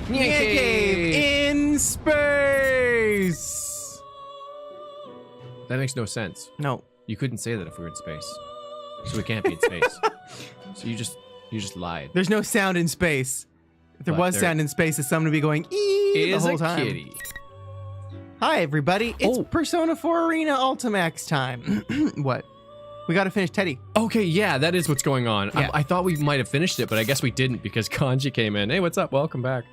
NyanCave in space. That makes no sense. No. You couldn't say that if we were in space. So we can't be in space. So you just lied. There's no sound in space. If there But was there sound in space, it's someone to be going ee the whole time. Kitty. Hi, everybody. It's Oh. Persona 4 Arena ULTIMAX time. What? We got to finish Teddy. Okay, yeah, that is what's going on. Yeah. I thought we might have finished it, but I guess we didn't because Kanji came in. Hey, what's up? Welcome back.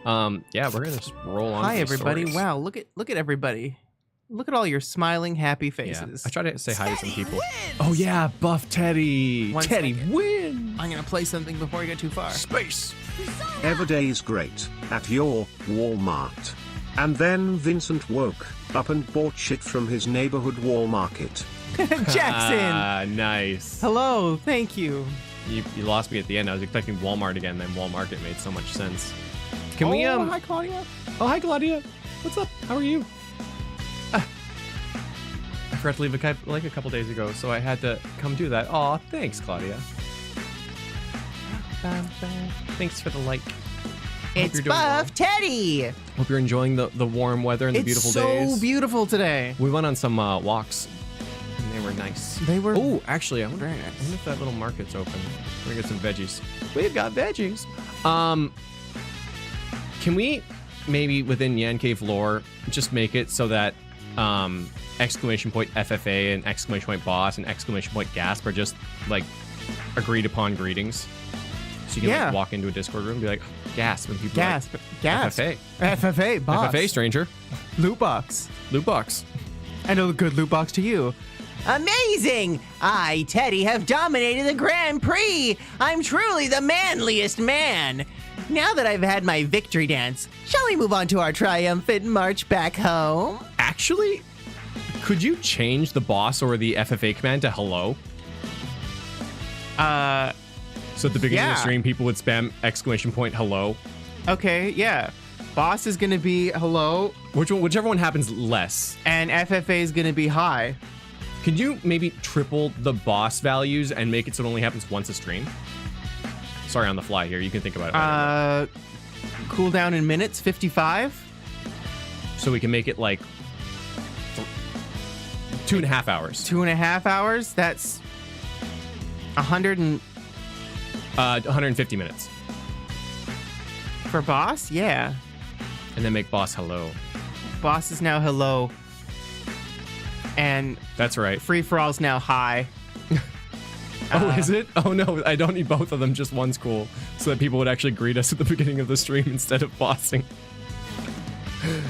Yeah, we're gonna just roll on. Hi, to these everybody. stories. Wow, look at everybody. Look at all your smiling, happy Yeah, faces. I try to say hi to some Teddy people. wins! Oh yeah, buff Teddy. One Teddy second. win. I'm gonna play something before I get too far. Space. Every is great at your Walmart. And then Vincent woke up and bought shit from his neighborhood Walmart. Jackson. Ah, nice. Hello. Thank you. You lost me at the end. I was expecting Walmart again, then Walmart. It made so much sense. Can we Hi, Claudia. Oh, hi, Claudia. What's up? How are you? I forgot to leave a couple days ago, so I had to come do that. Aw, thanks, Claudia. Thanks for the like. Hope It's you're doing Buff Teddy. well. Hope you're enjoying the warm weather and the It's beautiful so days. beautiful today. We went on some walks, and they were nice. They were. Oh, actually, I wonder, Very nice. I wonder if that little market's open. We're gonna get some veggies. We've got veggies. Can we maybe within NyanCave lore just make it so that exclamation point FFA and exclamation point boss and exclamation point gasp are just like agreed upon greetings? So you can Yeah. like walk into a Discord room and be like gasp when people Gasp. are Gasp. like, FFA. Boss. FFA stranger. Loot box. Loot box. And a good loot box to you. Amazing! I, Teddy, have dominated the Grand Prix! I'm truly the manliest man! Now that I've had my victory dance, shall we move on to our triumphant march back home? Actually, could you change the boss or the FFA command to hello? So at the beginning of Yeah. the stream, people would spam exclamation point hello. Okay, yeah. Boss is gonna be hello, Whichever one happens less. and FFA is gonna be hi. Could you maybe triple the boss values and make it so it only happens once a stream? Sorry, on the fly here. You can think about it later. Cooldown in minutes, 55. So we can make it like 2.5 hours. 2.5 hours, that's 150 minutes. For boss? Yeah. And then make boss hello. Boss is now hello. And That's right. free for all's now hi. Oh, is it? Oh no, I don't need both of them. Just one's cool. So that people would actually greet us at the beginning of the stream instead of bossing. And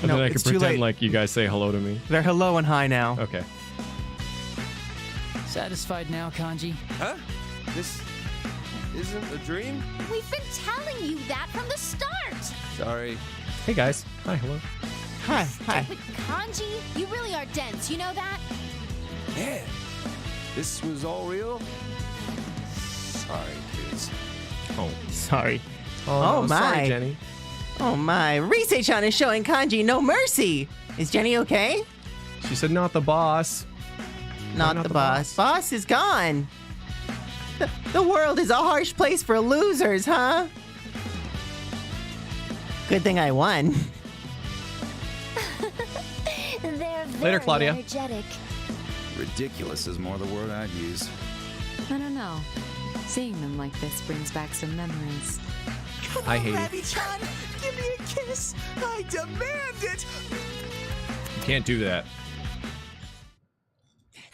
No, then I could it's too pretend late. like you guys say hello to me. They're hello and hi now. Okay. Satisfied now, Kanji? Huh? This isn't a dream? We've been telling you that from the start! Sorry. Hey guys. Hi, hello. Hi. But Kanji, you really are dense, you know that? Man, this was all real? Sorry, dudes. Oh. Sorry. Oh, Oh, no, sorry, my. Jenny. Oh my, Rise-chan is showing Kanji no mercy. Is Jenny okay? She said not the boss. Not the boss. Boss is gone. The world is a harsh place for losers, huh? Good thing I won. They're very Later, Claudia. energetic. Ridiculous is more the word I'd use. I don't know. Seeing them like this brings back some memories. I hate it. Rabbit-chan, give me a kiss. I demand it. You can't do that.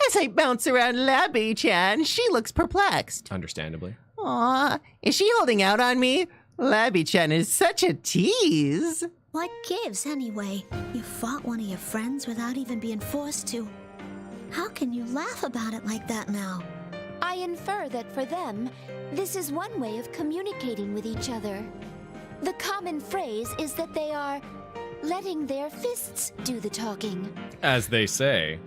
As I bounce around Labby-chan, she looks perplexed. Understandably. Aw, is she holding out on me? Labby-chan is such a tease. What gives, anyway? You fought one of your friends without even being forced to. How can you laugh about it like that now? I infer that for them, this is one way of communicating with each other. The common phrase is that they are letting their fists do the talking. As they say.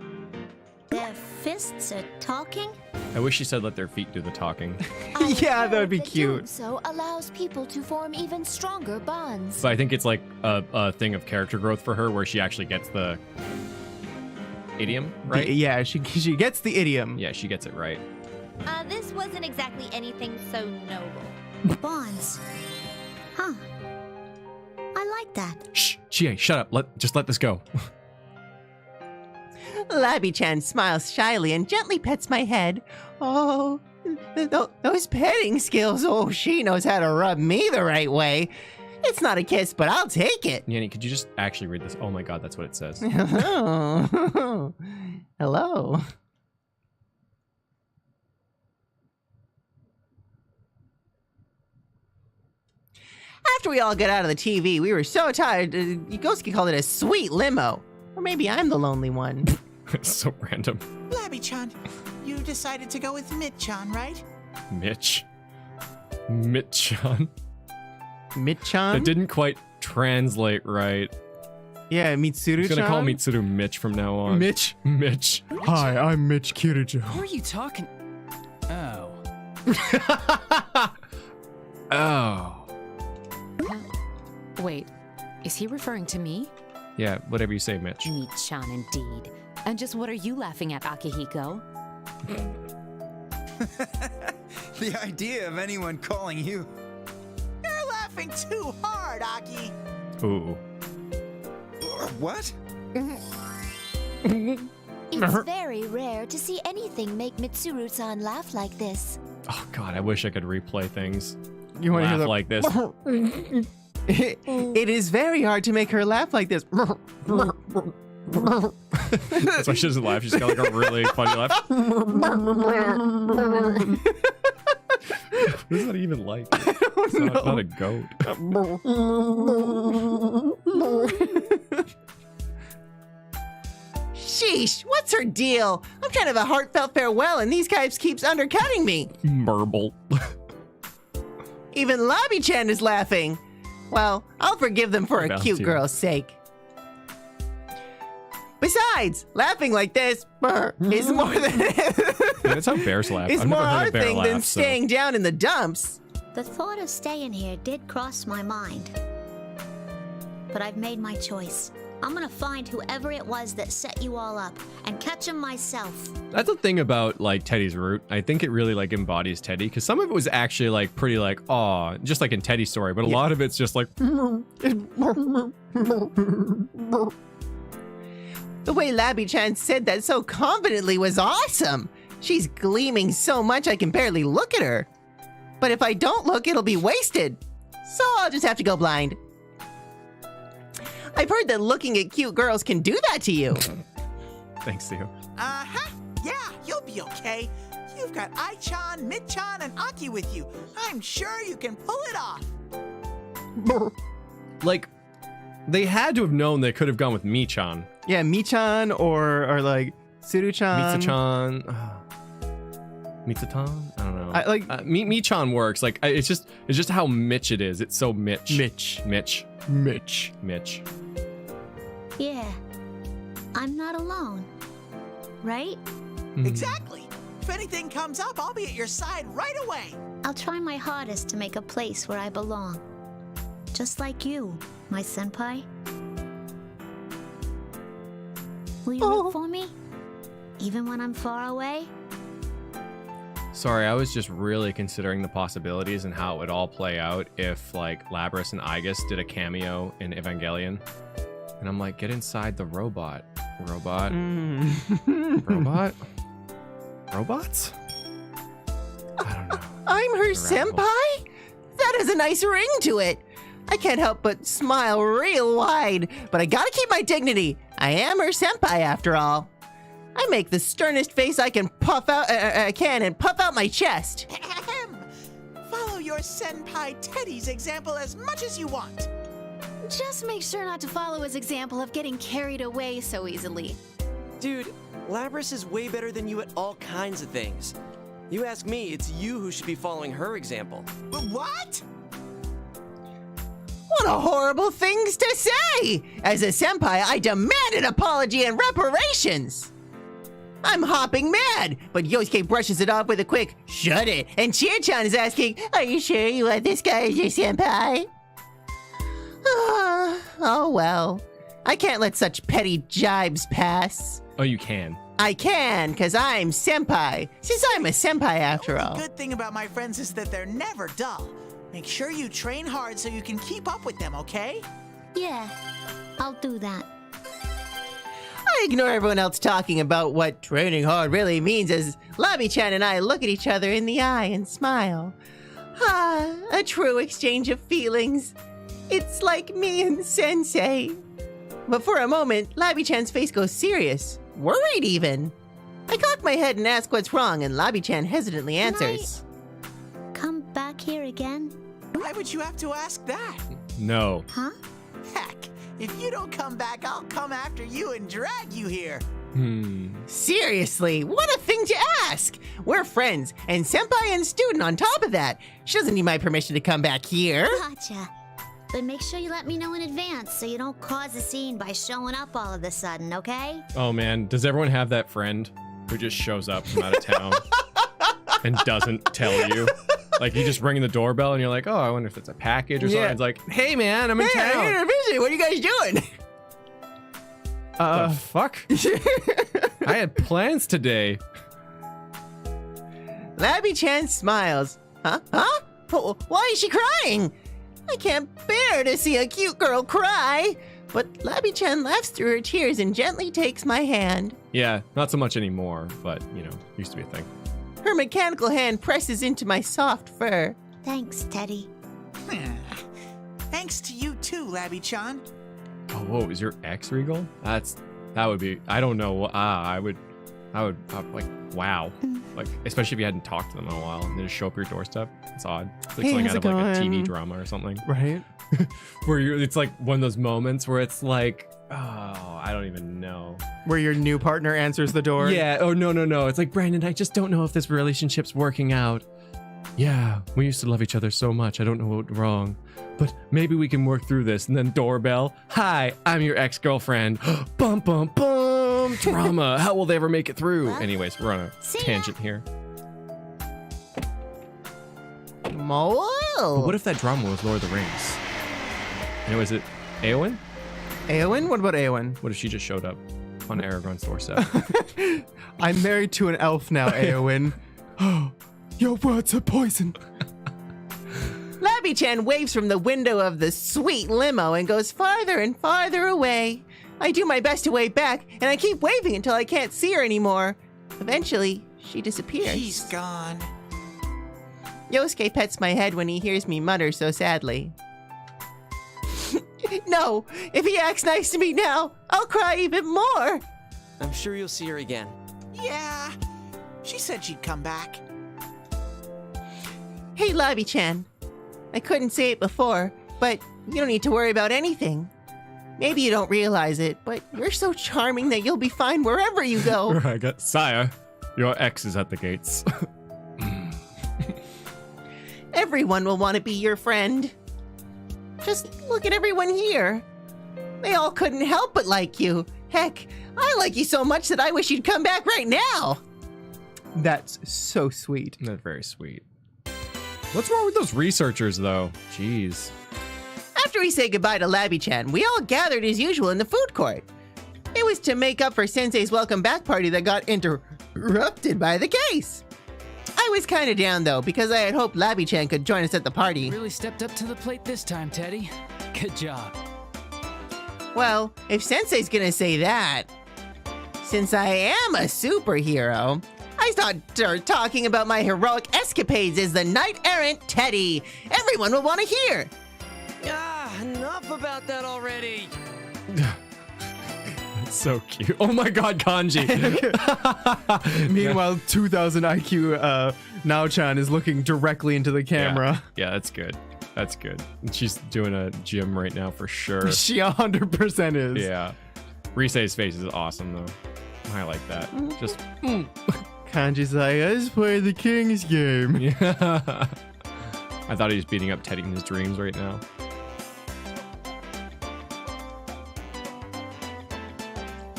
Their fists are talking? I wish she said let their feet do the talking. I Yeah, have that would be heard that doing cute. so allows people to form even stronger bonds. But I think it's like a thing of character growth for her where she actually gets the idiom, right? Yeah, she gets the idiom. Yeah, she gets it right. This wasn't exactly anything so noble. Bonds. Huh. I like that. Shh, Chie, shut up. Just let this go. Labby-chan smiles shyly and gently pets my head. Oh, those petting skills. Oh, she knows how to rub me the right way. It's not a kiss, but I'll take it. Nyanny, could you just actually read this? Oh my god, that's what it says. Hello. Hello. After we all got out of the TV, we were so tired, Yokosuke called it a sweet limo. Or maybe I'm the lonely one. It's so random. Labby-chan, you decided to go with Mit-chan, right? Mitchan. Mitchan? That didn't quite translate right. Yeah, Mitsuru-chan. I'm gonna call Mitsuru Mitch from now on. Mitch? Mitch. Hi, I'm Mitch Kirijo. Who are you talking? Oh. Oh. Wait, is he referring to me? Yeah, whatever you say, Mitch. Meat-chan indeed. And just what are you laughing at, Akihiko? The idea of anyone calling you... You're laughing too hard, Aki. Ooh. What? It's very rare to see anything make Mitsuru-san laugh like this. Oh god, I wish I could replay things. You want to hear Laugh the like this. It is very hard to make her laugh like this. That's why she doesn't laugh. She's got like a really funny laugh. What is that even like? It's not a goat. Sheesh, what's her deal? I'm trying to have a heartfelt farewell and these guys keeps undercutting me. Marble. Even Labby-chan is laughing. Well, I'll forgive them for a About cute to. girl's sake. Besides, laughing like this is more than That's how bears laugh. is I've more never heard our a bear thing laugh, than so- staying down in the dumps. The thought of staying here did cross my mind. But I've made my choice. I'm gonna find whoever it was that set you all up and catch him myself. That's the thing about like Teddy's route. I think it really like embodies Teddy because some of it was actually like pretty like aw, just like in Teddy's story, but a lot of it's just like The way Labby-chan said that so confidently was awesome. She's gleaming so much I can barely look at her. But if I don't look, it'll be wasted. So I'll just have to go blind. I've heard that looking at cute girls can do that to you. thanks to you. Uh-huh. Yeah, you'll be okay. You've got Ai-chan, Mit-chan, and Aki with you. I'm sure you can pull it off. Like they had to have known they could have gone with Michan. Yeah, Michan or like Suru-chan. Mitsuchan. Mitsutan? I don't know. I like Michan works. Like it's just how Mitch it is. It's so Mitch. Mitch. Yeah. I'm not alone. Right? Exactly. If anything comes up, I'll be at your side right away. I'll try my hardest to make a place where I belong. Just like you, my senpai. Will you root for me? Even when I'm far away? Sorry, I was just really considering the possibilities and how it would all play out if like Labras and Igus did a cameo in Evangelion. And I'm like, get inside the robot. Robot? Robots? I don't know. I'm her It's a rabbit hole. senpai? That has a nice ring to it. I can't help but smile real wide, but I gotta keep my dignity. I am her senpai after all. I make the sternest face I can puff out, and puff out my chest. Ahem. Follow your senpai Teddy's example as much as you want. Just make sure not to follow his example of getting carried away so easily. Dude, Labras is way better than you at all kinds of things. You ask me, it's you who should be following her example. What? What a horrible things to say! As a senpai, I demand an apology and reparations! I'm hopping mad, but Yosuke brushes it off with a quick, shut it, and Chie-chan is asking, are you sure you want this guy as your senpai? Oh well. I can't let such petty jibes pass. Oh, you can. I can, cause I'm senpai, since I'm a senpai after all. The good thing about my friends is that they're never dull. Make sure you train hard so you can keep up with them, okay? Yeah, I'll do that. I ignore everyone else talking about what training hard really means as Labby-chan and I look at each other in the eye and smile. Ah, a true exchange of feelings. It's like me and Sensei. But for a moment, Labby-chan's face goes serious, worried even. I cock my head and ask what's wrong, and Labby-chan hesitantly answers. Come back here again? Why would you have to ask that? No. Huh? Heck, if you don't come back, I'll come after you and drag you here. Seriously, what a thing to ask! We're friends, and senpai and student on top of that. She doesn't need my permission to come back here. Gotcha. But make sure you let me know in advance so you don't cause a scene by showing up all of a sudden, okay? Oh man, does everyone have that friend who just shows up from out of town and doesn't tell you? Like, you just ring the doorbell and you're like, oh, I wonder if it's a package or something. Yeah. It's like, hey man, I'm in town. I'm here to visit. What are you guys doing? The fuck? I had plans today. Labby-chan smiles. Huh? Why is she crying? I can't bear to see a cute girl cry. But Labby-chan laughs through her tears and gently takes my hand. Yeah, not so much anymore, but, you know, used to be a thing. Her mechanical hand presses into my soft fur. Thanks, Teddy. Thanks to you too, Labby-chan. Oh, whoa, is your ex Regal? That would be, I don't know. I would like, wow. Like, especially if you hadn't talked to them in a while and they just show up at your doorstep. It's odd. It's like Hey, something how's out of it like a TV going? drama or something. Right? Where it's like one of those moments where it's like, oh, I don't even know. Where your new partner answers the door. Yeah. Oh, no. It's like, Brandon, I just don't know if this relationship's working out. Yeah, we used to love each other so much. I don't know what went wrong. But maybe we can work through this. And then doorbell. Hi, I'm your ex-girlfriend. Bum, bum, bum. Drama. How will they ever make it through? Anyways, we're on a tangent here. Whoa. But what if that drama was Lord of the Rings? And was it Eowyn? Eowyn? What about Eowyn? What if she just showed up on Aragorn's doorstep? I'm married to an elf now, Eowyn. Oh, your words are poison. Labby-chan waves from the window of the sweet limo and goes farther and farther away. I do my best to wave back, and I keep waving until I can't see her anymore. Eventually, she disappears. She's gone. Yosuke pets my head when he hears me mutter so sadly. No, if he acts nice to me now, I'll cry even more. I'm sure you'll see her again. Yeah, she said she'd come back. Hey, Labby-chan. I couldn't say it before, but you don't need to worry about anything. Maybe you don't realize it, but you're so charming that you'll be fine wherever you go. I got Sire. Your ex is at the gates. Everyone will want to be your friend. Just look at everyone here. They all couldn't help but like you. Heck, I like you so much that I wish you'd come back right now. That's so sweet. That's very sweet. What's wrong with those researchers, though? Jeez. After we say goodbye to Labby-chan, we all gathered as usual in the food court. It was to make up for Sensei's welcome back party that got interrupted by the case. I was kind of down, though, because I had hoped Labby-chan could join us at the party. Really stepped up to the plate this time, Teddy. Good job. Well, if Sensei's gonna say that, since I am a superhero, I start talking about my heroic escapades as the knight-errant Teddy. Everyone will want to hear. Enough about that already. That's so cute. Oh my god, Kanji. Meanwhile, 2000 IQ Nao-chan is looking directly into the camera. Yeah, that's good. That's good. She's doing a gym right now for sure. She 100% is. Yeah. Risei's face is awesome, though. I like that. Just... Kanji's like, I just play the king's game. Yeah. I thought he was beating up Teddy in his dreams right now.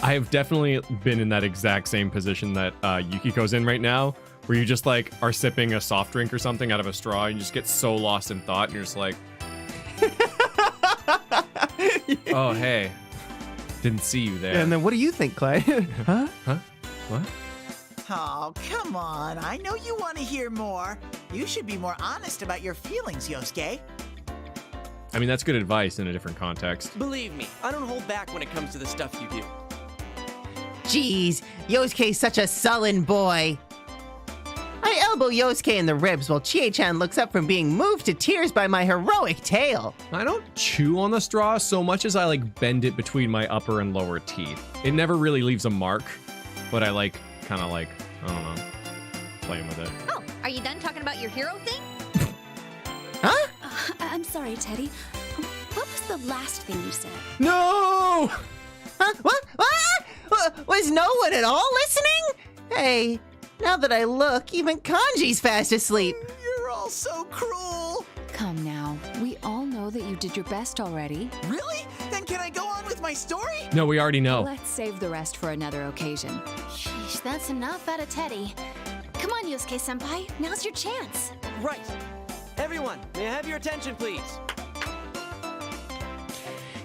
I have definitely been in that exact same position that Yukiko's in right now, where you just like are sipping a soft drink or something out of a straw and you just get so lost in thought and you're just like, oh, hey, didn't see you there. Yeah, and then what do you think, Clay? Huh? Huh? What? Oh, come on. I know you want to hear more. You should be more honest about your feelings, Yosuke. I mean, that's good advice in a different context. Believe me, I don't hold back when it comes to the stuff you do. Jeez, Yosuke's such a sullen boy. I elbow Yosuke in the ribs while Chie-chan looks up from being moved to tears by my heroic tale. I don't chew on the straw so much as I like bend it between my upper and lower teeth. It never really leaves a mark, but I like, kind of like, I don't know, playing with it. Oh, are you done talking about your hero thing? Huh? I'm sorry, Teddy. What was the last thing you said? No! Huh? What? Was no one at all listening? Hey, now that I look, even Kanji's fast asleep. You're all so cruel. Come now. We all know that you did your best already. Really? Then can I go on with my story? No, we already know. Let's save the rest for another occasion. Sheesh, that's enough out of Teddy. Come on, Yosuke-senpai. Now's your chance. Right. Everyone, may I have your attention, please?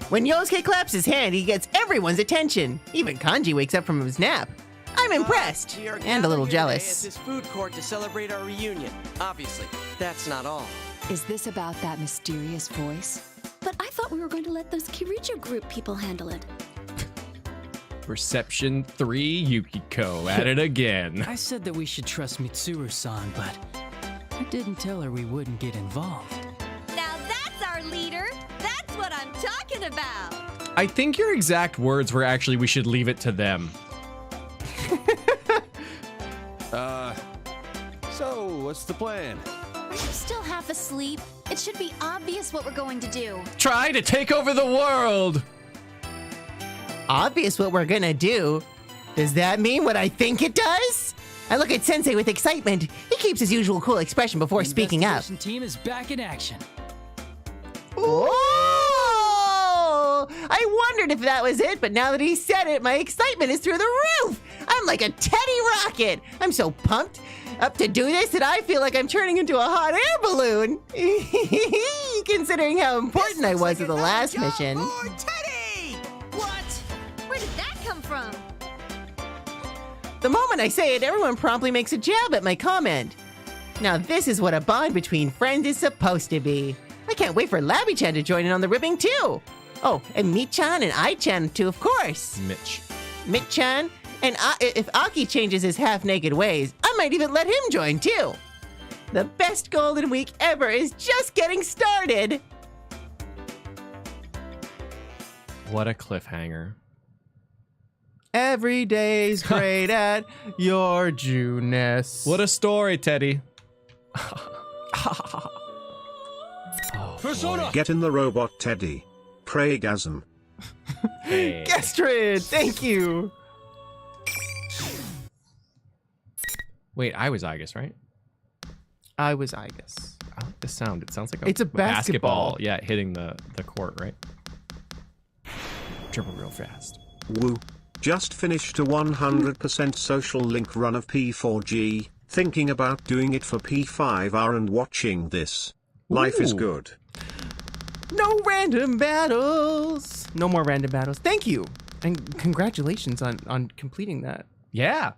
When Yosuke claps his hand, he gets everyone's attention. Even Kanji wakes up from his nap. I'm impressed We are and a little gathered here today jealous. at this food court to celebrate our reunion. Obviously, that's not all. Is this about that mysterious voice? But I thought we were going to let those Kirijo group people handle it. Perception 3, Yukiko, at it again. I said that we should trust Mitsuru-san, but I didn't tell her we wouldn't get involved. Now that's our leader. That's what I'm talking about. I think your exact words were actually, we should leave it to them. So, what's the plan? Are you still half asleep? It should be obvious what we're going to do. Try to take over the world! Obvious what we're gonna do. Does that mean what I think it does? I look at Sensei with excitement. He keeps his usual cool expression before The speaking up. investigation team is back in action. Oh! I wondered if that was it, but now that he said it, my excitement is through the roof. I'm like a Teddy rocket. I'm so pumped up to do this that I feel like I'm turning into a hot air balloon. Considering how important I was at the last mission. Teddy! What? Where did that come from? The moment I say it, everyone promptly makes a jab at my comment. Now this is what a bond between friends is supposed to be. I can't wait for Labby-chan to join in on the ribbing too. Oh, and Mi-chan and I-chan too, of course. Mitch-chan. And if Aki changes his half-naked ways, I might even let him join too. The best Golden Week ever is just getting started. What a cliffhanger. Every day's great at your Juness. What a story, Teddy. Get in the robot, Teddy. Praygasm. Hey. Gestrid, thank you. Wait, I was Igus, right? I was Igus. I like the sound. It sounds like It's a basketball. Yeah, hitting the court, right? Dribble real fast. Woo. Just finished a 100% social link run of P4G. Thinking about doing it for P5R and watching this. Life is Ooh. good. No random battles. No more random battles. Thank you. And congratulations on completing that. Yeah.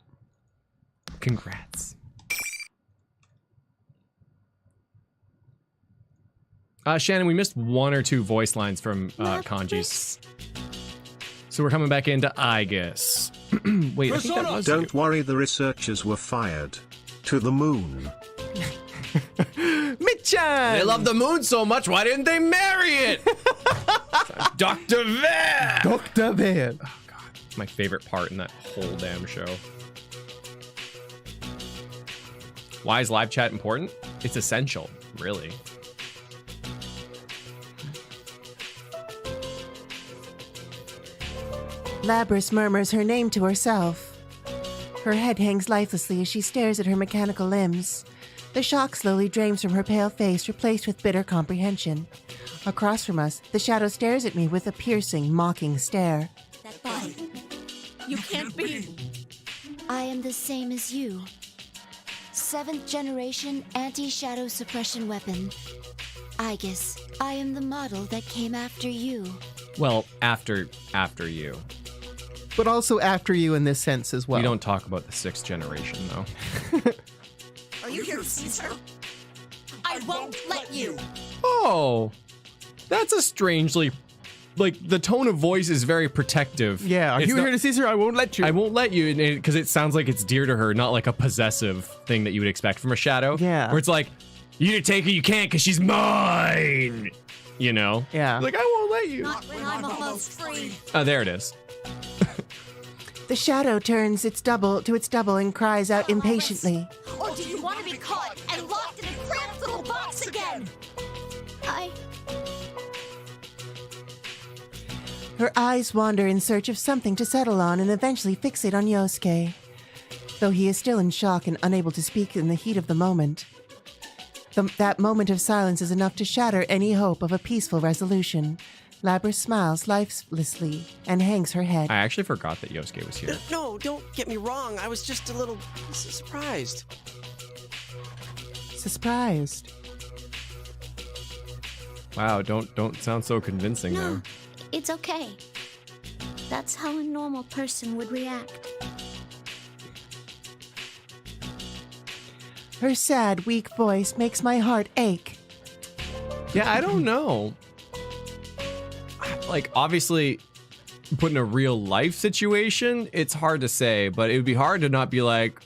Congrats. Shannon, we missed one or two voice lines from Kanji's. So we're coming back into Igus. Wait, I think that was... Don't worry, the researchers were fired. To the moon. Mitchan! They love the moon so much, why didn't they marry it? Dr. Van! Dr. Van. Oh, God. It's my favorite part in that whole damn show. Why is live chat important? It's essential, really. Labrys murmurs her name to herself. Her head hangs lifelessly as she stares at her mechanical limbs. The shock slowly drains from her pale face, replaced with bitter comprehension. Across from us, the shadow stares at me with a piercing, mocking stare. That body. You can't be. I am the same as you. 7th generation anti-shadow suppression weapon. Igus, I am the model that came after you. Well, after you. but also after you in this sense as well. We don't talk about the 6th generation, though. Are you here to seize her? I won't let you. Oh, that's a strangely, like, the tone of voice is very protective. Yeah, are you here to seize her? I won't let you. I won't let you, because it sounds like it's dear to her, not like a possessive thing that you would expect from a shadow. Yeah. Where it's like, you take her, you can't, because she's mine. You know? Yeah. Like, I won't let you. Not when I'm almost free. Oh, there it is. The shadow turns its double and cries out impatiently. Or do you want to be caught and locked in a cramped little box again? Her eyes wander in search of something to settle on and eventually fixate on Yosuke. Though he is still in shock and unable to speak in the heat of the moment. That moment of silence is enough to shatter any hope of a peaceful resolution. Labris smiles lifelessly and hangs her head. I actually forgot that Yosuke was here. No, don't get me wrong. I was just a little surprised. Surprised. Wow, don't sound so convincing No, there. it's okay. That's how a normal person would react. Her sad, weak voice makes my heart ache. Yeah, I don't know. Like, obviously, put in a real life situation, it's hard to say, but it would be hard to not be like,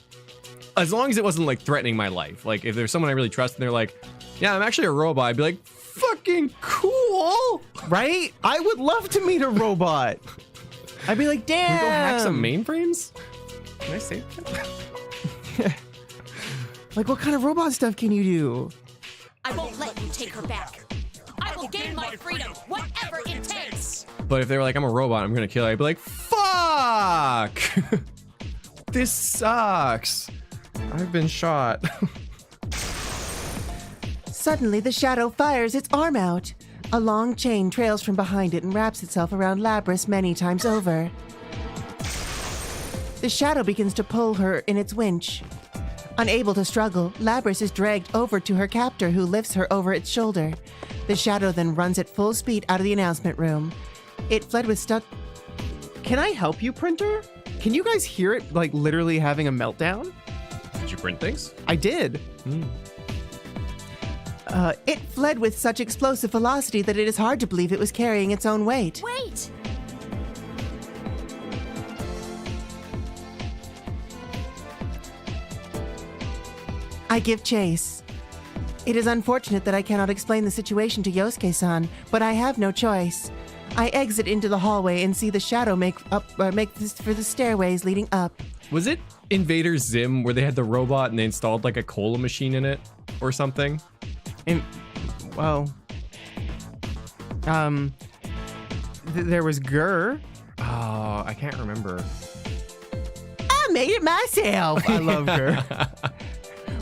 as long as it wasn't like threatening my life. Like, if there's someone I really trust and they're like, yeah, I'm actually a robot, I'd be like, fucking cool, right? I would love to meet a robot. I'd be like, damn. Can we go hack some mainframes? Can I say that? Like, what kind of robot stuff can you do? I won't let you take her back. I will gain my freedom, whatever it takes. But if they were like, I'm a robot, I'm gonna kill you, I'd be like, fuck! This sucks. I've been shot. Suddenly, the shadow fires its arm out. A long chain trails from behind it and wraps itself around Labris many times over. The shadow begins to pull her in its winch. Unable to struggle, Labris is dragged over to her captor, who lifts her over its shoulder. The shadow then runs at full speed out of the announcement room. It fled with stuck... Can I help you, printer? Can you guys hear it, like, literally having a meltdown? Did you print things? I did. It fled with such explosive velocity that it is hard to believe it was carrying its own weight. Wait! I give chase. It is unfortunate that I cannot explain the situation to Yosuke-san, but I have no choice. I exit into the hallway and see the shadow make this for the stairways leading up. Was it Invader Zim where they had the robot and they installed like a cola machine in it or something? There was Gurr. Oh, I can't remember. I made it myself. I love Gurr.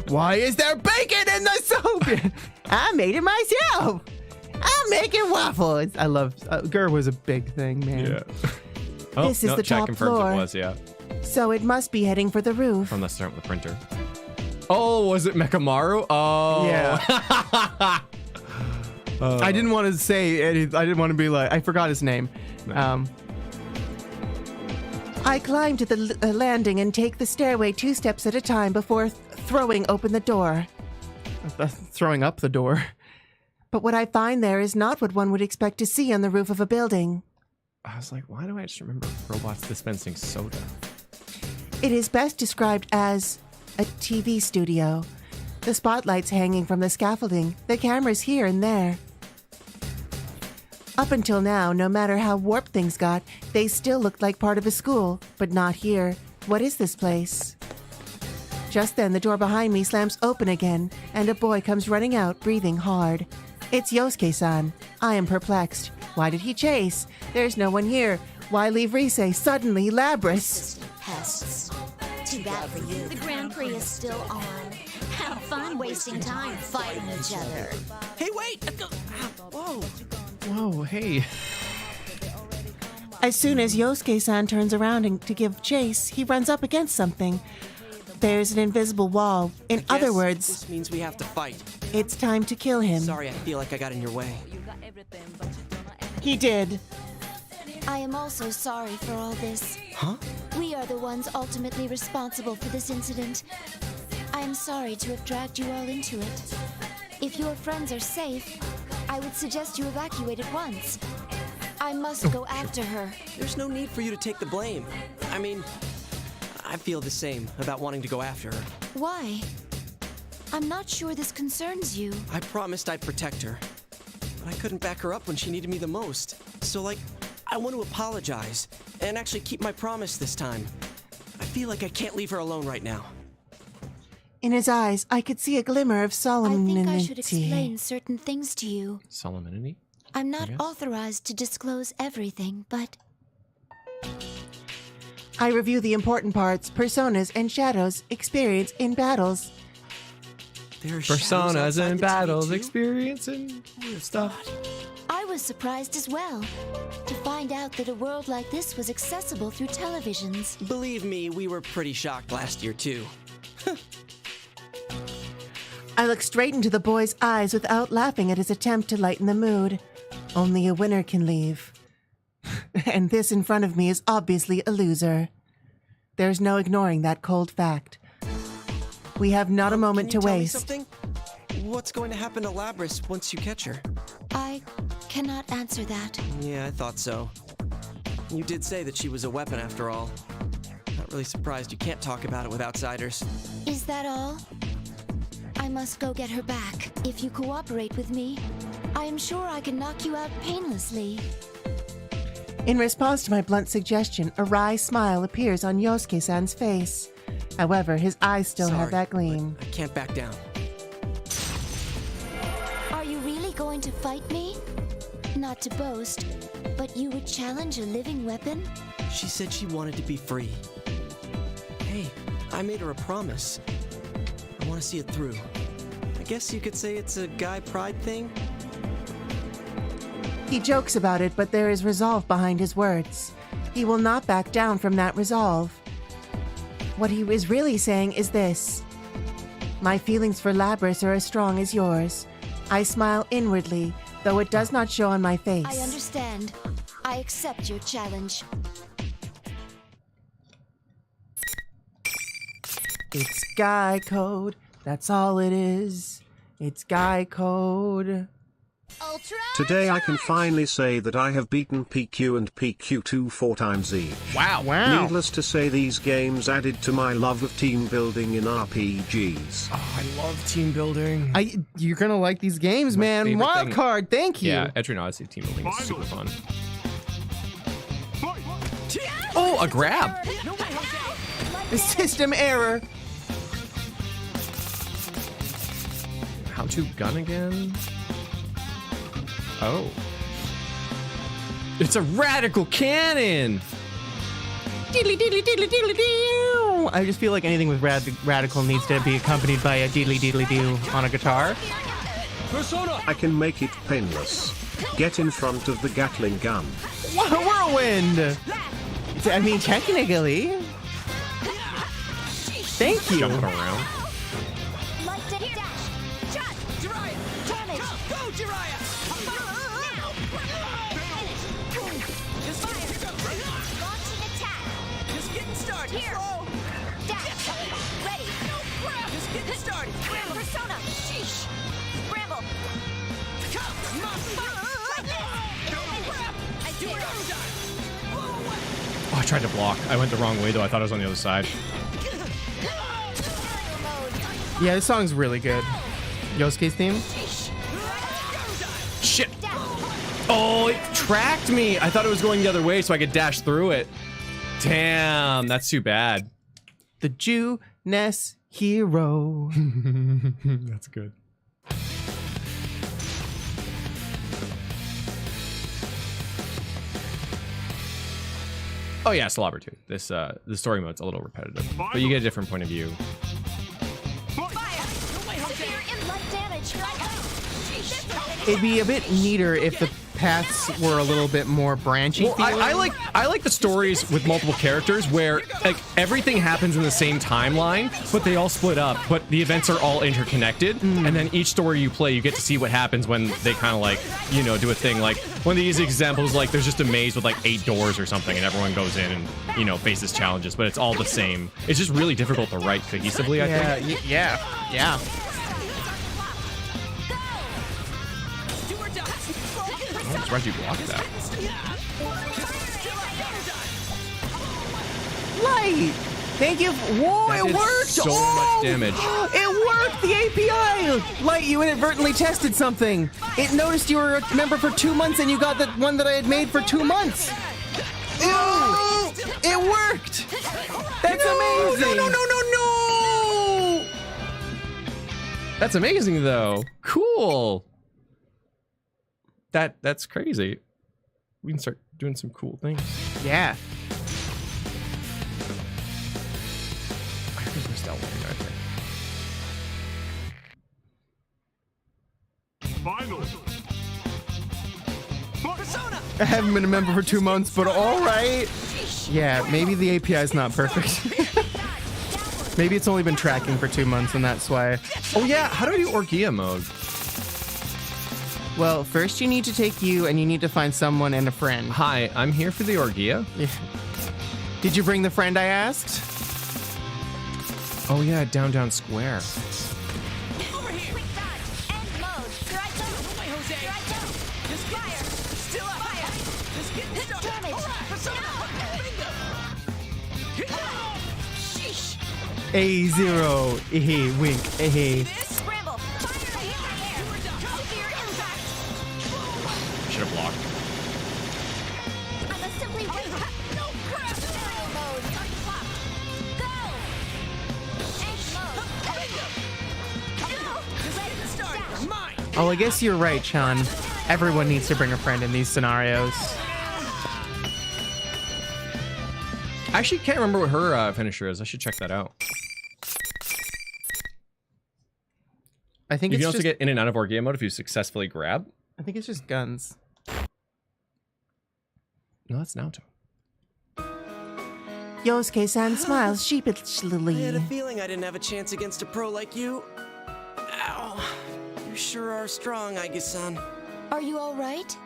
Why is there bacon in the soup? I made it myself. I'm making waffles. I love Gurr was a big thing, man. Yeah. Oh, This is no, the chat top confirms floor. it was, yeah. So it must be heading for the roof. Unless start with the printer. Oh, was it Mekamaru? Oh. Yeah. I didn't want to say anything. I didn't want to be like, I forgot his name. No. I climb to the landing and take the stairway 2 steps at a time before throwing open the door. Throwing up the door. But what I find there is not what one would expect to see on the roof of a building. I was like, why do I just remember robots dispensing soda? It is best described as a TV studio. The spotlights hanging from the scaffolding, the cameras here and there. Up until now, no matter how warped things got, they still looked like part of a school, but not here. What is this place? Just then, the door behind me slams open again, and a boy comes running out, breathing hard. It's Yosuke-san. I am perplexed. Why did he chase? There's no one here. Why leave Rise? Suddenly, Labris. Pests. Too bad for you. The Grand Prix is still on. Have fun wasting time fighting each other. Hey, wait! Whoa! Whoa, hey. As soon as Yosuke-san turns around to give chase, he runs up against something. There's an invisible wall. In other words, This means we have to fight. it's time to kill him. Sorry, I feel like I got in your way. He did. I am also sorry for all this. Huh? We are the ones ultimately responsible for this incident. I am sorry to have dragged you all into it. If your friends are safe, I would suggest you evacuate at once. I must go after her. There's no need for you to take the blame. I mean, I feel the same about wanting to go after her. Why? I'm not sure this concerns you. I promised I'd protect her, but I couldn't back her up when she needed me the most. So, I want to apologize and actually keep my promise this time. I feel like I can't leave her alone right now. In his eyes, I could see a glimmer of solemnity. I think I should explain certain things to you. Solemnity? I'm not authorized to disclose everything, but... I review the important parts, personas, and shadows experience in battles. There are Personas and battles, experience and stuff. I was surprised as well to find out that a world like this was accessible through televisions. Believe me, we were pretty shocked last year, too. I look straight into the boy's eyes without laughing at his attempt to lighten the mood. Only a winner can leave. And this in front of me is obviously a loser. There's no ignoring that cold fact. We have not a moment to waste. Can you tell me something? What's going to happen to Labris once you catch her? I cannot answer that. Yeah, I thought so. You did say that she was a weapon after all. Not really surprised you can't talk about it with outsiders. Is that all? I must go get her back. If you cooperate with me, I am sure I can knock you out painlessly. In response to my blunt suggestion, a wry smile appears on Yosuke-san's face. However, his eyes still have that gleam. I can't back down. Are you really going to fight me? Not to boast, but you would challenge a living weapon? She said she wanted to be free. Hey, I made her a promise. I want to see it through. I guess you could say it's a guy pride thing? He jokes about it, but there is resolve behind his words. He will not back down from that resolve. What he is really saying is this. My feelings for Labris are as strong as yours. I smile inwardly, though it does not show on my face. I understand. I accept your challenge. It's guy code. That's all it is. It's guy code. Today I can finally say that I have beaten PQ and PQ2 4 times each. Wow. Needless to say, these games added to my love of team building in RPGs. Oh, I love team building. You're gonna like these games, man. Wildcard, thank you. Yeah, Etrian Odyssey team building is super fun. Oh, a grab. System error. How to gun again? Oh. It's a radical cannon! Diddly diddly diddly diddly doo. I just feel like anything with radical needs to be accompanied by a diddly diddly doo on a guitar. Persona! I can make it painless. Get in front of the Gatling gun. Whirlwind! I mean, technically. Thank you. Jumping around. Oh, I tried to block. I went the wrong way, though. I thought I was on the other side. Yeah, this song's really good. Yosuke's theme? Shit! Oh, it tracked me! I thought it was going the other way so I could dash through it. Damn, that's too bad. The Jew-ness hero. That's good. Oh yeah, Slobber too. This the story mode's a little repetitive, but you get a different point of view. Severe in-life damage. It'd be a bit neater if the paths were a little bit more branchy. Well, I like the stories with multiple characters where like everything happens in the same timeline, but they all split up. But the events are all interconnected, and then each story you play, you get to see what happens when they kind of like do a thing. Like one of these examples, like there's just a maze with like 8 doors or something, and everyone goes in and faces challenges, but it's all the same. It's just really difficult to write cohesively. I think. Yeah. I'm surprised you blocked that. Light! Thank you. Whoa, That it did worked! so much damage. It worked! The API! Light, you inadvertently tested something. It noticed you were a member for 2 months and you got the one that I had made for 2 months. Oh, it worked! That's amazing! No! That's amazing, though. Cool. That's crazy. We can start doing some cool things. Yeah. I heard there's Mistel one, I think. Final. I haven't been a member for 2 months, but all right. Yeah, maybe the API is not perfect. Maybe it's only been tracking for 2 months, and that's why. Oh yeah, how do I do Orgia mode? Well, first you need to take you, and you need to find someone and a friend. Hi, I'm here for the Orgia. Yeah. Did you bring the friend I asked? Oh yeah, down square. Over here. Quick dodge. End mode. Here I go. No way, Jose. Here I go. Just fire. Still up. Fire. Just get started. Damage. All right. Persona. Sheesh. A0. Wink. Scramble. Fire in the air. Severe impact. Should have blocked. I must simply wait. No crap. Scenario mode. Start the clock. Go. End mode. Go. Just getting started. Mine. Oh, I guess you're right, Sean. Everyone needs to bring a friend in these scenarios. I actually can't remember what her finisher is. I should check that out. I think You it's can also just, get in and out of Orgia mode if you successfully grab. I think it's just guns. No, that's Naoto. Yosuke-san smiles I sheepishly. had a feeling I didn't have a chance against a pro like you. Ow. You sure are strong, Aige-san. Are you all right?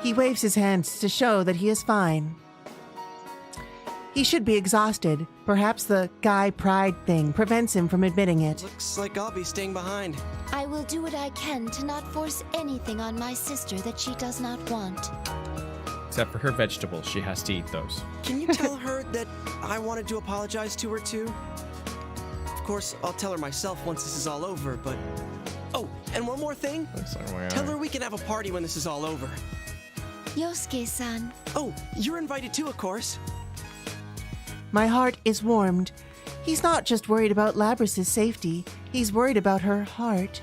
He waves his hands to show that he is fine. He should be exhausted. Perhaps the guy pride thing prevents him from admitting it. Looks like I'll be staying behind. I will do what I can to not force anything on my sister that she does not want. Except for her vegetables, she has to eat those. Can you tell her that I wanted to apologize to her too? Of course, I'll tell her myself once this is all over, but... Oh, and one more thing. Tell her we can have a party when this is all over. Yosuke-san. Oh, you're invited too, of course. My heart is warmed. He's not just worried about Labrys's safety. He's worried about her heart.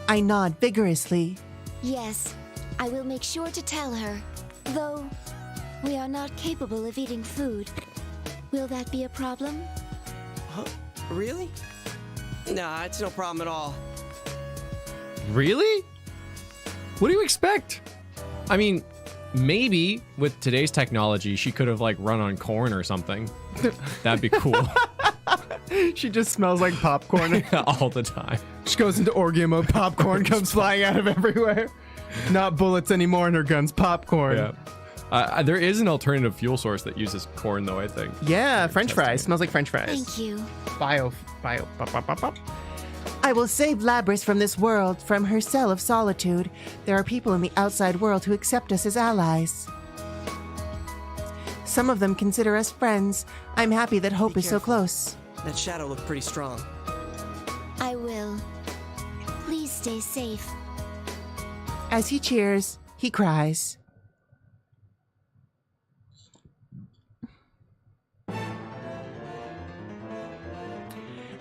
I nod vigorously. Yes, I will make sure to tell her. Though, we are not capable of eating food. Will that be a problem? Huh? Really? Nah, it's no problem at all. Really? What do you expect? I mean, maybe with today's technology, she could have like run on corn or something. That'd be cool. She just smells like popcorn all the time. She goes into Orgia mode, popcorn comes flying out of everywhere. Not bullets anymore in her guns, popcorn. Yeah. There is an alternative fuel source that uses corn, though, I think. Yeah, French fries. Smells like French fries. Thank you. Bio. Bop, bop, bop, bop. I will save Labrys from this world, from her cell of solitude. There are people in the outside world who accept us as allies. Some of them consider us friends. I'm happy that hope is so close. That shadow looked pretty strong. I will. Please stay safe. As he cheers, he cries.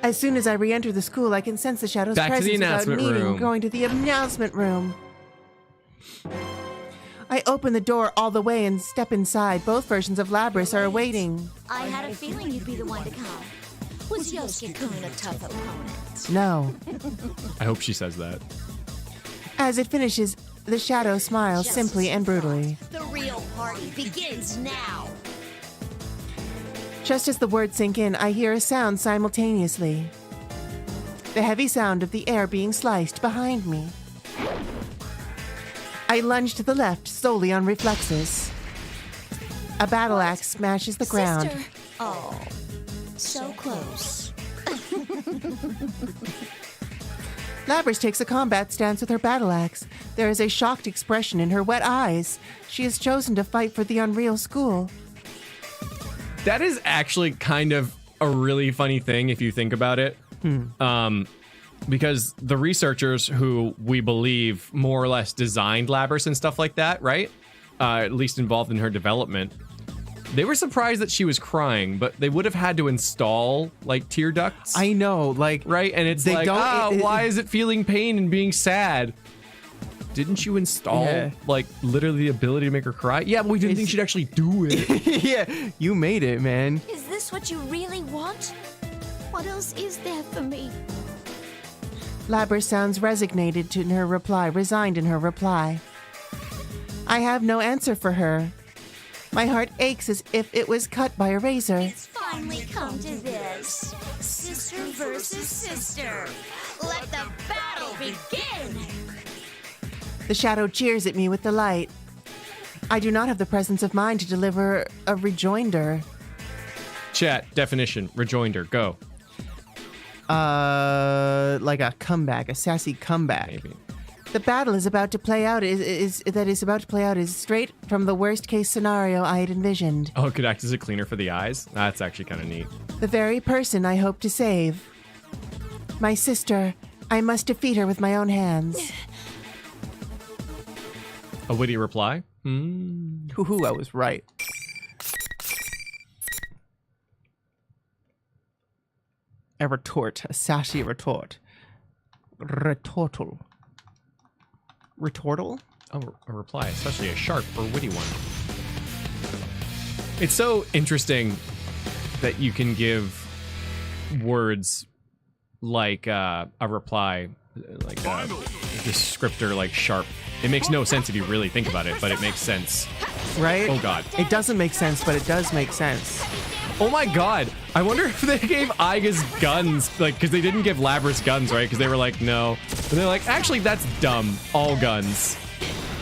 As soon as I re-enter the school, I can sense the shadow's Back to presence the without announcement needing room. going to the announcement room. I open the door all the way and step inside. Both versions of Labrys are awaiting. I had a feeling you'd be the one to come. Was Yosuke-kun a tough opponent? No. I hope she says that. As it finishes, The shadow smiles simply and brutally. The real party begins now. Just as the words sink in, I hear a sound simultaneously. The heavy sound of the air being sliced behind me. I lunge to the left solely on reflexes. A battle axe smashes the ground. Sister. Oh, so close. Labrys takes a combat stance with her battle axe. There is a shocked expression in her wet eyes. She has chosen to fight for the Unreal School. That is actually kind of a really funny thing if you think about it. Because the researchers who we believe more or less designed Labrys and stuff like that, right? At least involved in her development. They were surprised that she was crying, but they would have had to install like tear ducts. I know, like, right? And it's like, why is it feeling pain and being sad? Didn't you install like literally the ability to make her cry? Yeah, but we didn't think she'd actually do it. Yeah, you made it, man. Is this what you really want? What else is there for me? Labrys sounds resigned in her reply, resigned in her reply. I have no answer for her. My heart aches as if it was cut by a razor. It's finally come to this. Sister versus sister. Let the battle begin! The shadow jeers at me with delight. I do not have the presence of mind to deliver a rejoinder. Chat, definition, rejoinder, go. Like a comeback, a sassy comeback. Maybe. The battle is about to play out is straight from the worst case scenario I had envisioned. Oh, it could act as a cleaner for the eyes? That's actually kind of neat. The very person I hope to save. My sister. I must defeat her with my own hands. A witty reply? Hoo-hoo, I was right. A retort, a sassy retort. Retortal. Retortal? Oh, a reply, especially a sharp or witty one. It's so interesting that you can give words like a reply, like a descriptor like sharp. It makes no sense if you really think about it, but it makes sense. Right? Oh god. It doesn't make sense, but it does make sense. Oh my god. I wonder if they gave Aiga's guns, like, because they didn't give Labrys guns, right? Because they were like, no. And they're like, actually, that's dumb. All guns.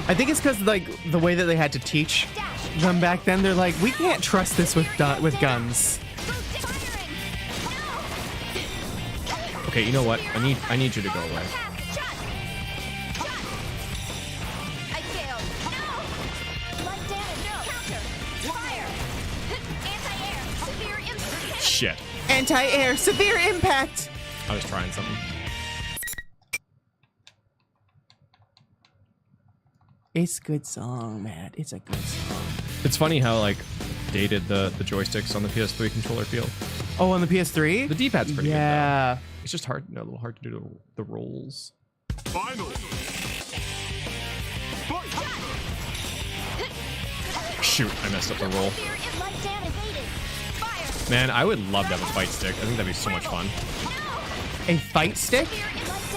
I think it's because, like, the way that they had to teach them back then, they're like, we can't trust this with guns. Okay, you know what? I need you to go away. Shit. Anti-air, severe impact. I was trying something. It's a good song, Matt. It's a good song. It's funny how, like, dated the joysticks on the PS3 controller feel. Oh, on the PS3? The D-pad's pretty good, yeah. though. It's just hard, a little hard to do the rolls. Final. Shoot, I messed up the roll. Man, I would love to have a fight stick. I think that'd be so much fun. A fight stick?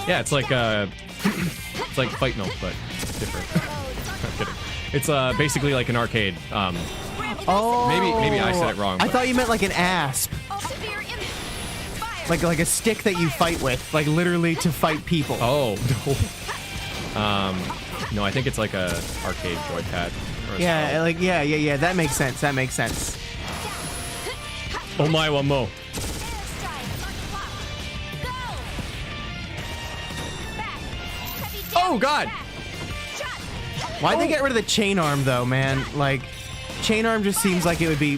Yeah, it's like it's like Fight Milk, but different. I'm kidding. It's basically like an arcade. Oh, maybe I said it wrong. I thought you meant like an asp. Like a stick that you fight with, like literally to fight people. Oh no. No, I think it's like a arcade joypad. Yeah, like yeah. That makes sense. That makes sense. Oh my, one more. Oh god! Why'd they get rid of the chain arm though, man? Like, chain arm just seems like it would be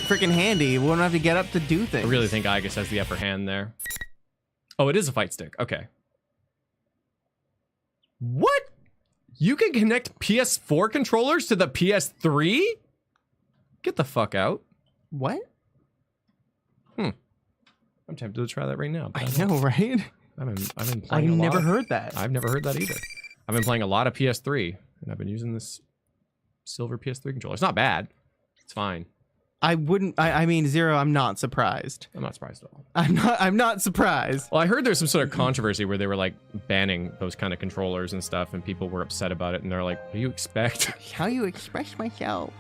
freaking handy. We wouldn't have to get up to do things. I really think Aigus has the upper hand there. Oh, it is a fight stick. Okay. What? You can connect PS4 controllers to the PS3? Get the fuck out. What? I'm tempted to try that right now. I know, right? I've been playing I've never heard that. I've never heard that either. I've been playing a lot of PS3, and I've been using this silver PS3 controller. It's not bad. It's fine. I wouldn't. I mean, Zero. I'm not surprised. I'm not surprised at all. I'm not surprised. Well, I heard there's some sort of controversy where they were like banning those kind of controllers and stuff, and people were upset about it. And they're like, "What do you expect?" How you express myself.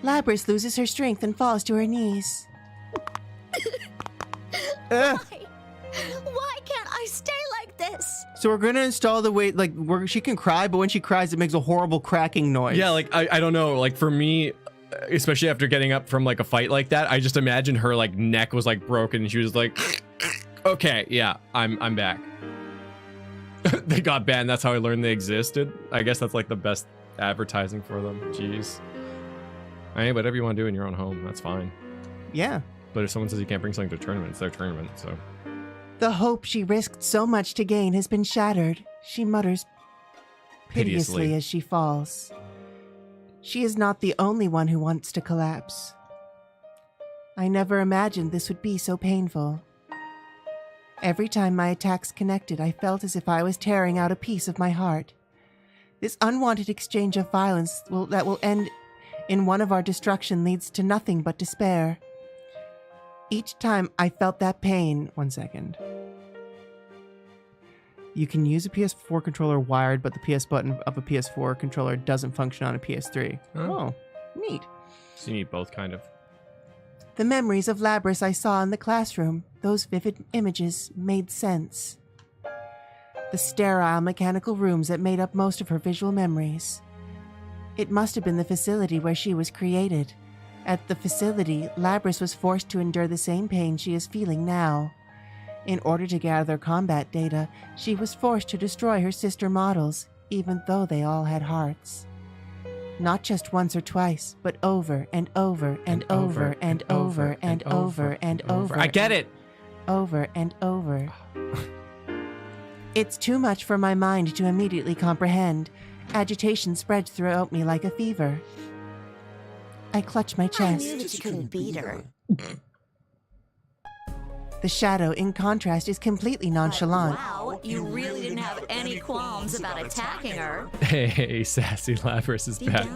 Labrys loses her strength and falls to her knees. Why can't I stay like this? So we're gonna install the way where she can cry, but when she cries, it makes a horrible cracking noise. Yeah, like I don't know. Like for me, especially after getting up from like a fight like that, I just imagine her like neck was like broken, and she was like, "Okay, yeah, I'm back." They got banned. That's how I learned they existed. I guess that's like the best advertising for them. Jeez. Hey, whatever you want to do in your own home, that's fine. Yeah. But if someone says you can't bring something to a tournament, it's their tournament, so. The hope she risked so much to gain has been shattered, she mutters piteously as she falls. She is not the only one who wants to collapse. I never imagined this would be so painful. Every time my attacks connected, I felt as if I was tearing out a piece of my heart. This unwanted exchange of violence that will end in one of our destruction leads to nothing but despair. Each time I felt that pain... 1 second. You can use a PS4 controller wired, but the PS button of a PS4 controller doesn't function on a PS3. Oh, neat. So you need both, kind of. The memories of Labrys I saw in the classroom, those vivid images, made sense. The sterile mechanical rooms that made up most of her visual memories. It must have been the facility where she was created. At the facility, Labrys was forced to endure the same pain she is feeling now. In order to gather combat data, she was forced to destroy her sister models, even though they all had hearts. Not just once or twice, but over and over and over and over and over and over. I get it! Over and over. It's too much for my mind to immediately comprehend. Agitation spreads throughout me like a fever. I clutch my chest. I knew that you couldn't beat her. The shadow, in contrast, is completely nonchalant. Wow, you really didn't have any qualms about attacking her. Hey, sassy Labrys is back.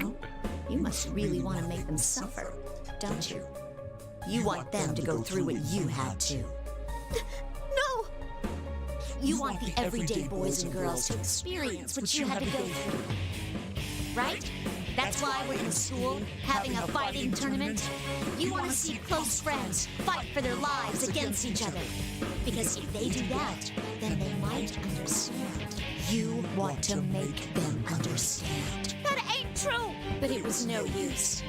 You must really want to make them suffer, don't you? You want them to go through what you had to. No! You want the everyday boys and girls to experience what you had to go through. Right? That's why we're in school, having a fighting tournament. You want to see close friends fight for their lives against each other. Because if they do that, then they might understand. You want to make them understand. That ain't true! But it was no use.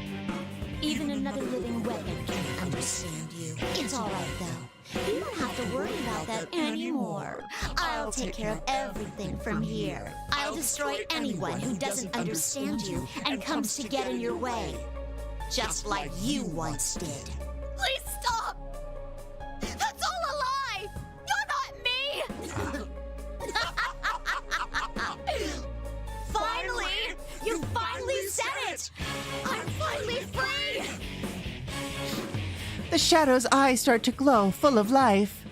Even another living weapon can understand you. It's alright though. You don't have to worry about that anymore. I'll take care of everything from here. I'll destroy anyone who doesn't understand you and comes to get in your way. Just like you once did. Please stop! That's all a lie! You're not me! Finally! You finally said it! I'm finally free! The shadow's eyes start to glow, full of life.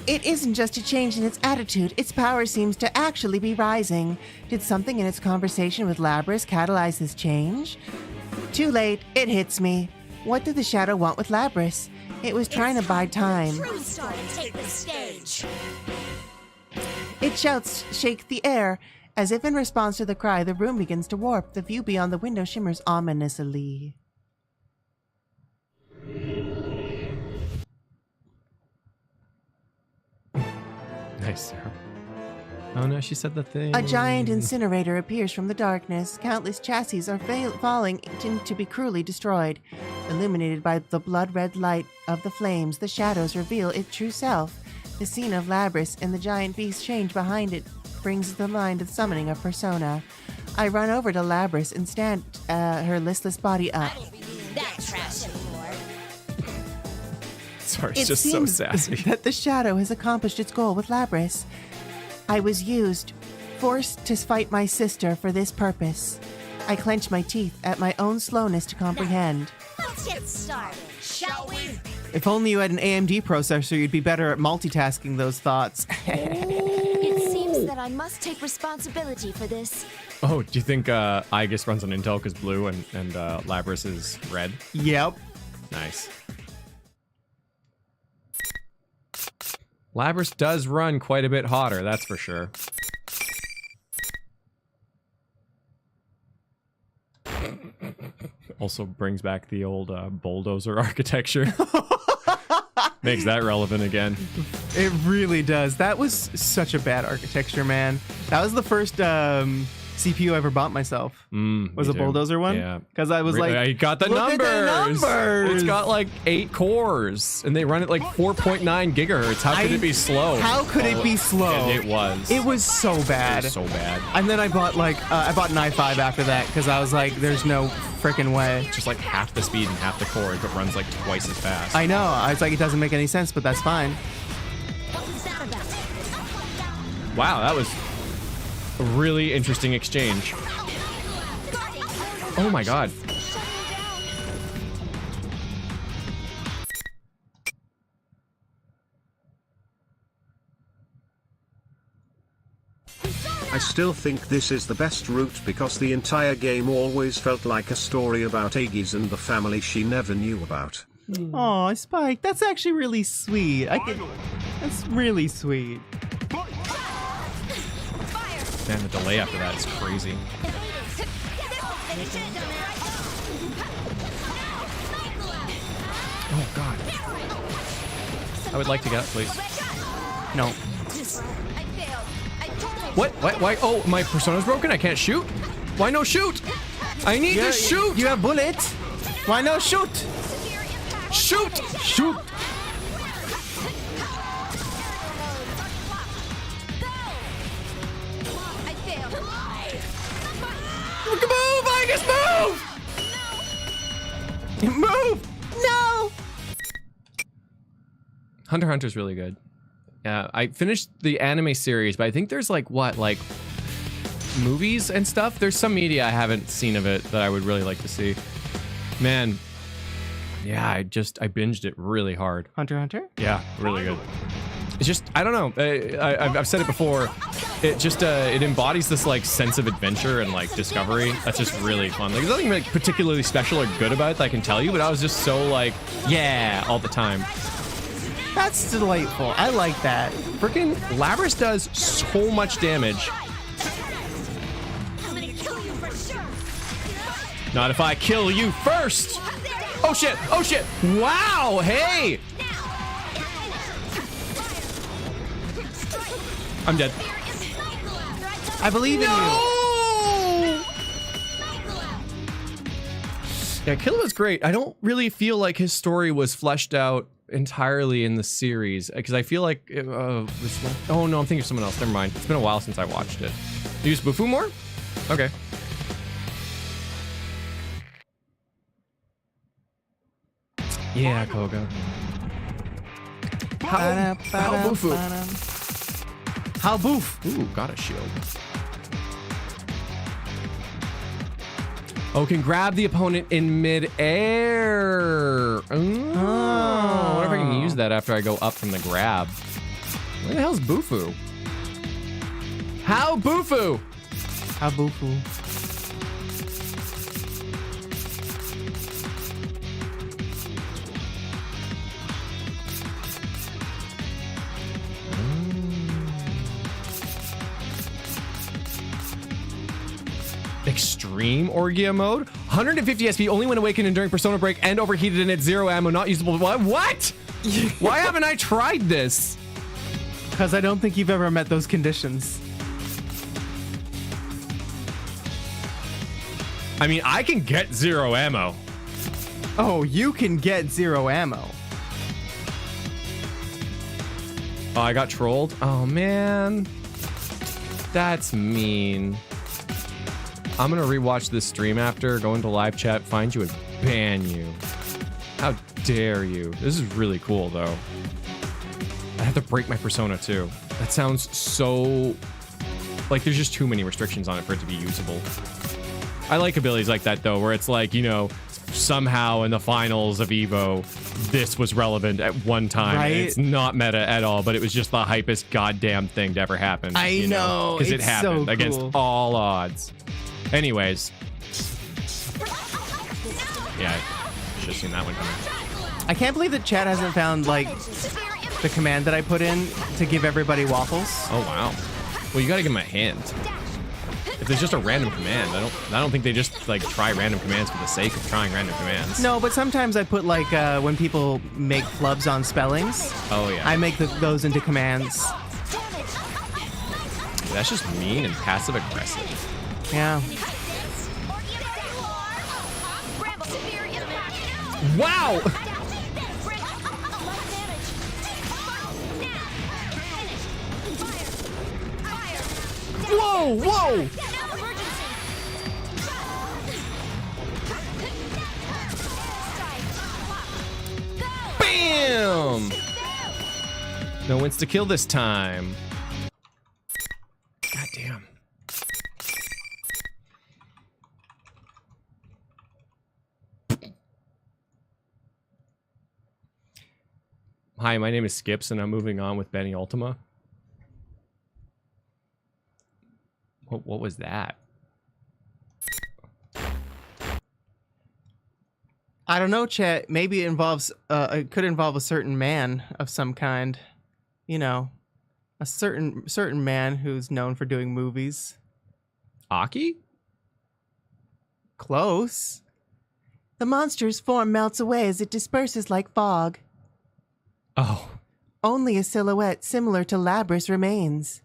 It isn't just a change in its attitude, its power seems to actually be rising. Did something in its conversation with Labrys catalyze this change? Too late, it hits me. What did the shadow want with Labrys? It was trying to buy time. True star to take the stage. Its shouts shake the air. As if in response to the cry, the room begins to warp. The view beyond the window shimmers ominously. Nice, Sarah. Oh no, she said the thing. A giant incinerator appears from the darkness. Countless chassis are falling to be cruelly destroyed. Illuminated by the blood-red light of the flames, the shadows reveal its true self. The scene of Labrys and the giant beast change behind it brings to mind the summoning of Persona. I run over to Labrys and stand her listless body up. I won't be doing that trash anymore. Sorry, it's just so sassy. That the shadow has accomplished its goal with Labrys. I was used, forced to fight my sister for this purpose. I clench my teeth at my own slowness to comprehend. Let's get started, shall we? If only you had an AMD processor, you'd be better at multitasking those thoughts. It seems that I must take responsibility for this. Oh, do you think Aegis runs on Intel because blue and Labris is red? Yep. Nice. Labris does run quite a bit hotter, that's for sure. Also brings back the old bulldozer architecture. Makes that relevant again. It really does. That was such a bad architecture, man. That was the first CPU I ever bought myself. Was a bulldozer one? Yeah. Because I was like, I got the look numbers. at the numbers. It's got like 8 cores, and they run at like 4.9 gigahertz. How could it be slow? How could it be slow? And it was. It was so bad. It was so bad. And then I bought like, I bought an i5 after that because I was like, there's no freaking way. Just like half the speed and half the core, but runs like twice as fast. I know. I was like, it doesn't make any sense, but that's fine. Wow, that was a really interesting exchange. Oh my god. I still think this is the best route because the entire game always felt like a story about Aegis and the family she never knew about. Aw, Spike, that's actually really sweet. That's really sweet. Man, the delay after that is crazy. Oh god. I would like to get up, please. No. What? Why? Oh, my persona's broken? I can't shoot? Why no shoot? I need to shoot! You have bullets. Why no shoot? Shoot! Shoot! Move! I guess move! Move! No! Hunter x Hunter's really good. Yeah, I finished the anime series, but I think there's like movies and stuff. There's some media I haven't seen of it that I would really like to see. Man, yeah, I binged it really hard. Hunter x Hunter? Yeah, really good. It's just, I don't know. I've said it before. It just, it embodies this like sense of adventure and like discovery. That's just really fun. Like, there's nothing like particularly special or good about it that I can tell you, but I was just so like, yeah, all the time. That's delightful. I like that. Freaking Labris does so much damage. Not if I kill you first. Oh shit! Oh shit! Wow! Hey! I'm dead. I believe in you. Yeah, Killa's great. I don't really feel like his story was fleshed out entirely in the series because I feel like oh no, I'm thinking of someone else. Never mind. It's been a while since I watched it. You use Bufu more? Okay. Yeah, Koga. How Bufu? How boof? Ooh, got a shield. Oh, can grab the opponent in mid-air. Oh, I wonder if I can use that after I go up from the grab. Where the hell's Bufu? How Bufu? How Bufu? Extreme Orgia mode? 150 SP only when awakened and during Persona Break and overheated and at 0 ammo, not usable. What? Why haven't I tried this? Because I don't think you've ever met those conditions. I mean, I can get 0 ammo. Oh, you can get 0 ammo. Oh, I got trolled? Oh, man. That's mean. I'm gonna rewatch this stream after, go into live chat, find you and ban you. How dare you? This is really cool, though. I have to break my persona, too. That sounds so... like, there's just too many restrictions on it for it to be usable. I like abilities like that, though, where it's like, you know, somehow in the finals of EVO, this was relevant at one time. Right? It's not meta at all, but it was just the hypest goddamn thing to ever happen. I know. Because it It's happened so against cool. all odds. Anyways. Yeah, should have seen that one coming. I can't believe that Chad hasn't found, like, the command that I put in to give everybody waffles. Oh, wow. Well, you gotta give him a hint. If there's just a random command, I don't think they just, like, try random commands for the sake of trying random commands. No, but sometimes I put, like, when people make flubs on spellings. Oh, yeah. I make those into commands. That's just mean and passive-aggressive. Yeah. Wow! Whoa, whoa! Bam! No one's to kill this time. God damn. Hi, my name is Skips, and I'm moving on with Benny Ultima. What was that? I don't know, Chet. Maybe it involves, it could involve a certain man of some kind. You know, a certain man who's known for doing movies. Aki? Close. The monster's form melts away as it disperses like fog. Oh. Only a silhouette similar to Labrys remains.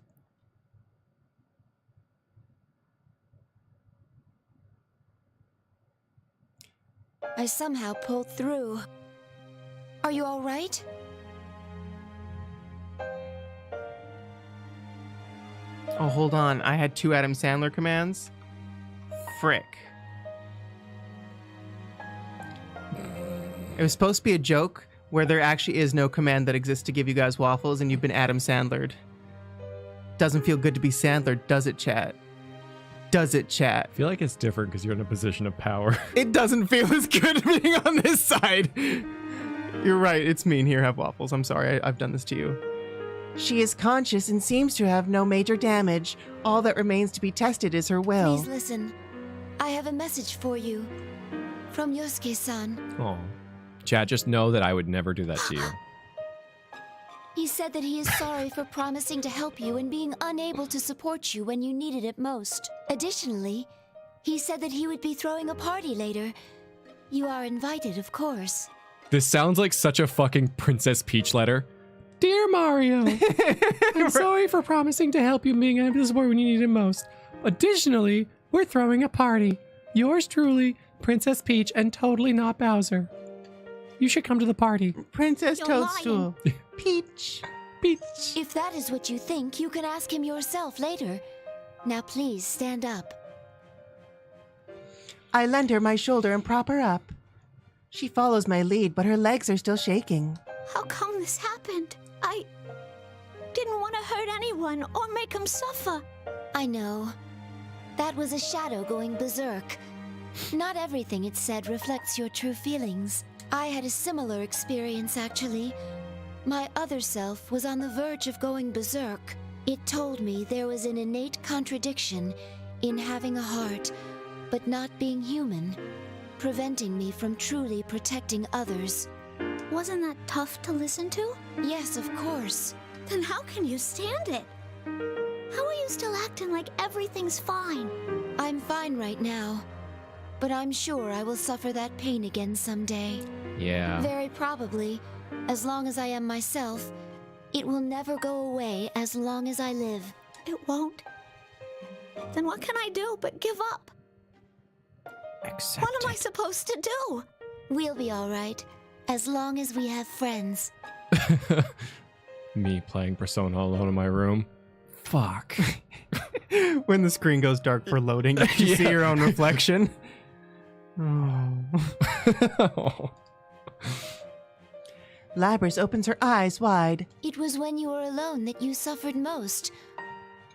I somehow pulled through. Are you all right? Oh, hold on. I had 2 Adam Sandler commands. Frick. It was supposed to be a joke where there actually is no command that exists to give you guys waffles and you've been Adam Sandlered. Doesn't feel good to be Sandlered, does it, chat? Does it, chat? I feel like it's different because you're in a position of power. It doesn't feel as good being on this side. You're right. It's mean. Here, have waffles. I'm sorry. I've done this to you. She is conscious and seems to have no major damage. All that remains to be tested is her will. Please listen. I have a message for you. From Yosuke-san. Oh. Chad, just know that I would never do that to you. He said that he is sorry for promising to help you and being unable to support you when you needed it most. Additionally, he said that he would be throwing a party later. You are invited, of course. This sounds like such a fucking Princess Peach letter. Dear Mario, I'm sorry for promising to help you being able to support when you need it most. Additionally, we're throwing a party. Yours truly, Princess Peach, and totally not Bowser. You should come to the party. Princess You're Toadstool. Peach. Peach. If that is what you think, you can ask him yourself later. Now please stand up. I lend her my shoulder and prop her up. She follows my lead, but her legs are still shaking. How come this happened? I didn't want to hurt anyone or make them suffer. I know. That was a shadow going berserk. Not everything it said reflects your true feelings. I had a similar experience, actually. My other self was on the verge of going berserk. It told me there was an innate contradiction in having a heart, but not being human, preventing me from truly protecting others. Wasn't that tough to listen to? Yes, of course. Then how can you stand it? How are you still acting like everything's fine? I'm fine right now, but I'm sure I will suffer that pain again someday. Yeah. Very probably. As long as I am myself, it will never go away as long as I live. It won't. Then what can I do but give up? Accept What am I supposed to do? We'll be all right, as long as we have friends. Me playing Persona alone in my room. Fuck. When the screen goes dark for loading, you see your own reflection. Oh. Labrys opens her eyes wide. It was when you were alone that you suffered most.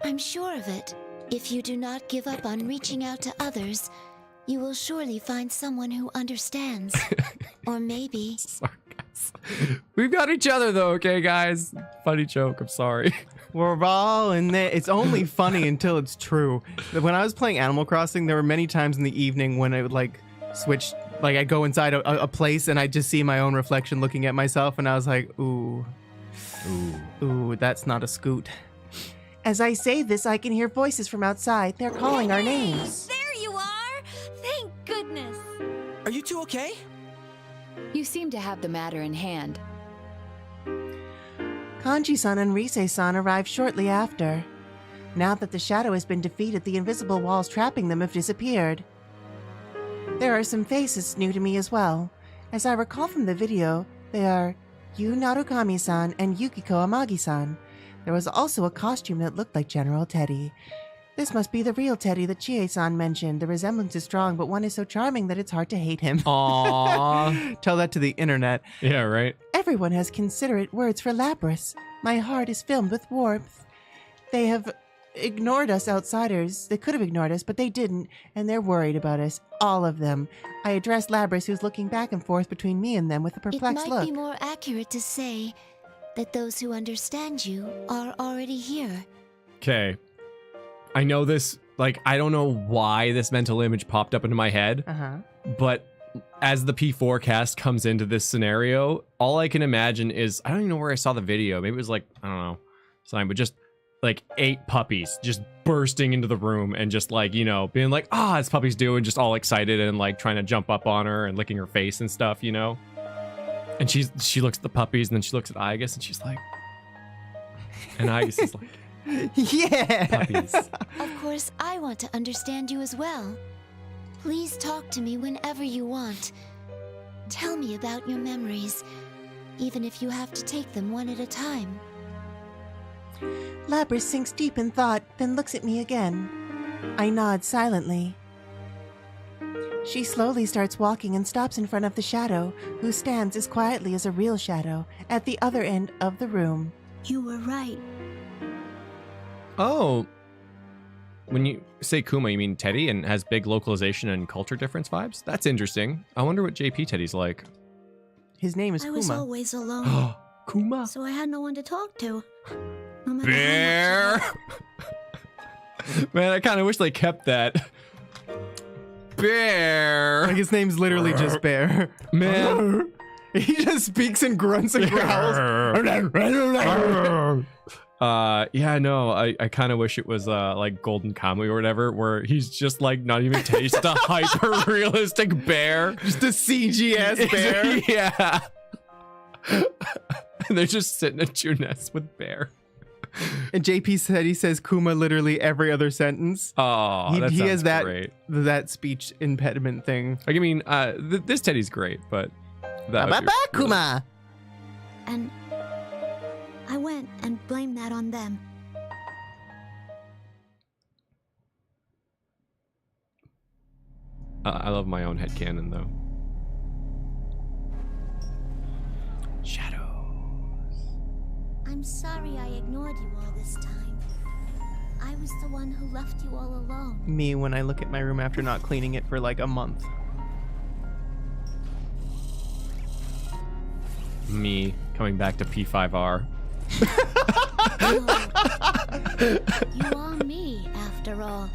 I'm sure of it. If you do not give up on reaching out to others, you will surely find someone who understands. Or maybe... We've got each other though, okay, guys? Funny joke, I'm sorry. We're all in there. It's only funny until it's true. When I was playing Animal Crossing, there were many times in the evening when I would like switch, like I'd go inside a place and I'd just see my own reflection looking at myself, and I was like, ooh, that's not a scoot. As I say this, I can hear voices from outside. They're calling our names. There you are! Thank goodness! Are you two okay? You seem to have the matter in hand. Kanji-san and Rise-san arrived shortly after. Now that the shadow has been defeated, the invisible walls trapping them have disappeared. There are some faces new to me as well. As I recall from the video, they are Yu Narukami-san and Yukiko Amagi-san. There was also a costume that looked like General Teddy. This must be the real Teddy that Chie-san mentioned. The resemblance is strong, but one is so charming that it's hard to hate him. Aww. Tell that to the internet. Yeah, right? Everyone has considerate words for Lapras. My heart is filled with warmth. They have ignored us outsiders. They could have ignored us, but they didn't, and they're worried about us. All of them. I addressed Lapras, who's looking back and forth between me and them with a perplexed It might look. be more accurate to say that those who understand you are already here. Okay. I know this, like, I don't know why this mental image popped up into my head, but as the P4 cast comes into this scenario, all I can imagine is, I don't even know where I saw the video. Maybe it was like, I don't know, something, but just like 8 puppies just bursting into the room and just like, you know, being like, as puppies do, and just all excited and like trying to jump up on her and licking her face and stuff, you know? And she looks at the puppies and then she looks at Igus and she's like, and Igus is like, yeah. Puppies. Of course, I want to understand you as well. Please talk to me whenever you want. Tell me about your memories, even if you have to take them one at a time. Lapras sinks deep in thought, then looks at me again. I nod silently. She slowly starts walking and stops in front of the shadow, who stands as quietly as a real shadow at the other end of the room. You were right. Oh, when you say Kuma, you mean Teddy and has big localization and culture difference vibes? That's interesting. I wonder what JP Teddy's like. His name is I Kuma. was always alone. Kuma? So I had no one to talk to. No matter Bear! Man, I kind of wish they kept that. Bear! Like his name's literally just Bear. Man. He just speaks and grunts and growls. Yeah, no, I kind of wish it was like Golden Kamuy or whatever, where he's just like not even Teddy, just a hyper realistic bear, just a CGS bear. Yeah, and they're just sitting at your nest with Bear. And JP said he says Kuma literally every other sentence. Oh, he has that great. That speech impediment thing. Like, I mean, this Teddy's great, but that Bye-bye, Kuma. And I went and blamed that on them. I love my own headcanon, though. Shadows. I'm sorry I ignored you all this time. I was the one who left you all alone. Me when I look at my room after not cleaning it for like a month. Me coming back to P5R. You are me, after all.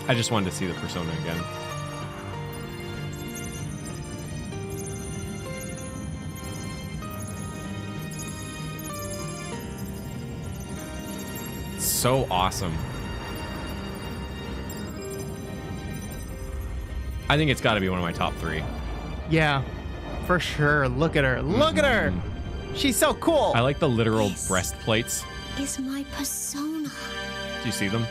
I just wanted to see the persona again. So awesome. I think it's got to be one of my top 3. Yeah, for sure. Look at her. Look at her. She's so cool. I like the literal breastplates. Is my persona. Do you see them?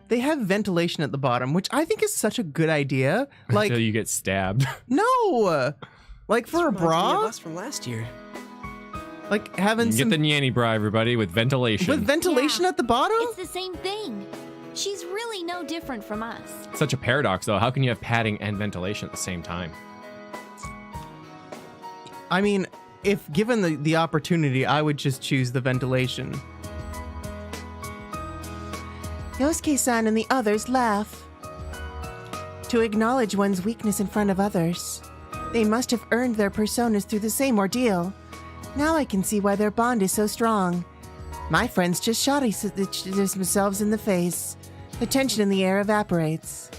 They have ventilation at the bottom, which I think is such a good idea. Like Until you get stabbed. No, like for a bra. Us from last year. Like having Get the Nyanny bra, everybody, with ventilation. With ventilation at the bottom? It's the same thing. She's really no different from us. Such a paradox, though. How can you have padding and ventilation at the same time? I mean, if given the opportunity, I would just choose the ventilation. Yosuke-san and the others laugh. To acknowledge one's weakness in front of others. They must have earned their personas through the same ordeal. Now I can see why their bond is so strong. My friends just shot themselves in the face. The tension in the air evaporates.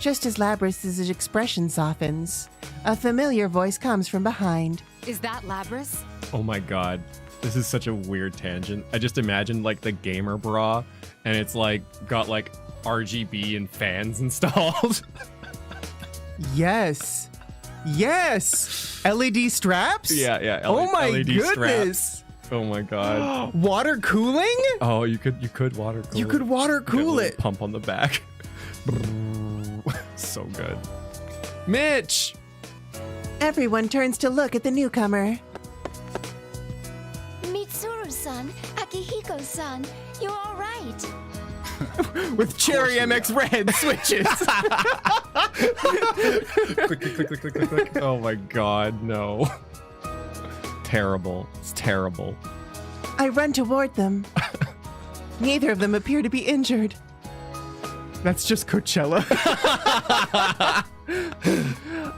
Just as Labrys's expression softens, a familiar voice comes from behind. Is that Labrys? Oh my god. This is such a weird tangent. I just imagined like the gamer bra and it's like got like RGB and fans installed. Yes. Yes. LED straps? Yeah. Oh my LED goodness. straps. Oh my god. Water cooling? Oh, you could water cool You could water cool it. Pump on the back. So good. Mitch! Everyone turns to look at the newcomer. Mitsuru-san, Akihiko-san, you're all right. With Cherry MX Red switches. Click. Oh my god, no. Terrible. It's terrible. I run toward them. Neither of them appear to be injured. That's just Coachella.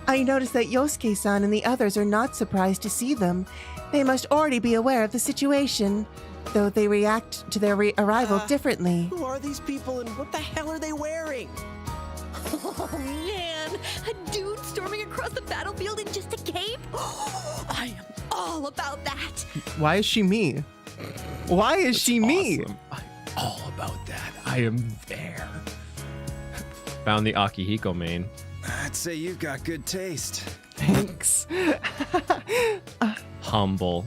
I notice that Yosuke-san and the others are not surprised to see them. They must already be aware of the situation, though they react to their arrival differently. Who are these people and what the hell are they wearing? Oh, man. A dude storming across the battlefield in just a cape? I am all about that. Why is she me? Why is she me? Awesome. I'm all about that. I am there. Found the Akihiko main. I'd say you've got good taste. Thanks. Humble.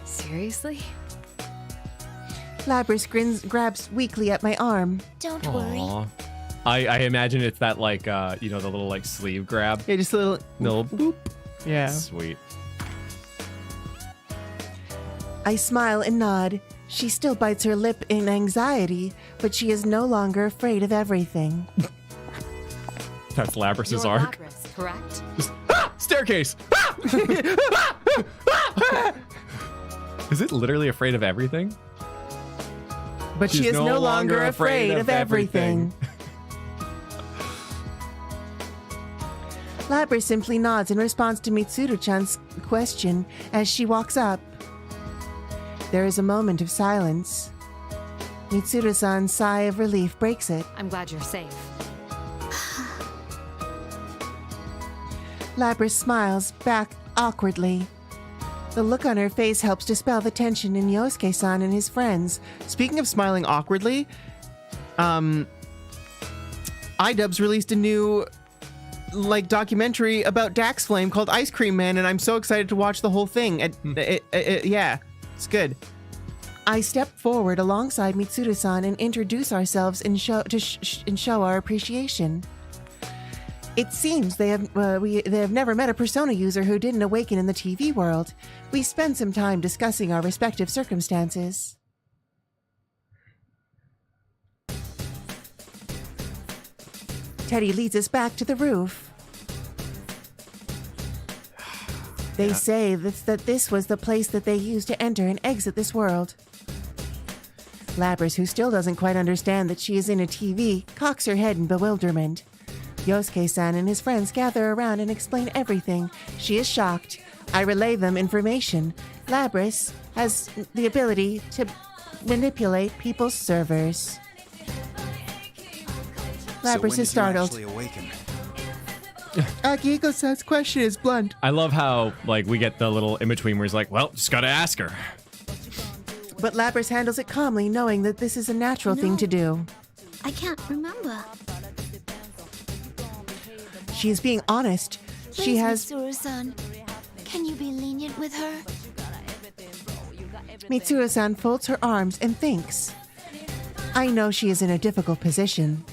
Seriously? Labrys grabs weakly at my arm. Don't worry. Aww. I imagine it's that like the little like sleeve grab. Yeah, just a little boop. Yeah. Sweet. I smile and nod. She still bites her lip in anxiety, but she is no longer afraid of everything. That's Labrys's You're arc. Labrys, correct? Just, staircase! Is it literally afraid of everything? But she is no longer afraid of everything. Labrys simply nods in response to Mitsuru-chan's question as she walks up. There is a moment of silence. Mitsuru-san's sigh of relief breaks it. I'm glad you're safe. Labrys smiles back awkwardly. The look on her face helps dispel the tension in Yosuke-san and his friends. Speaking of smiling awkwardly, iDubbbz released a new documentary about Dax Flame called Ice Cream Man, and I'm so excited to watch the whole thing. Yeah, it's good. I step forward alongside Mitsuru-san and introduce ourselves and show our appreciation. It seems they have never met a Persona user who didn't awaken in the TV world. We spend some time discussing our respective circumstances. Teddy leads us back to the roof. They say that this was the place that they used to enter and exit this world. Labrys, who still doesn't quite understand that she is in a TV, cocks her head in bewilderment. Yosuke-san and his friends gather around and explain everything. She is shocked. I relay them information. Labrys has the ability to manipulate people's servers. Labrys is startled. Akihiko-san's question is blunt. I love how we get the little in-between where he's like, well, just gotta ask her. But Labrys handles it calmly, knowing that this is a natural thing to do. I can't remember. She is being honest. Please, She has... Mitsuru-san, can you be lenient with her? Mitsuru-san folds her arms and thinks. I know she is in a difficult position.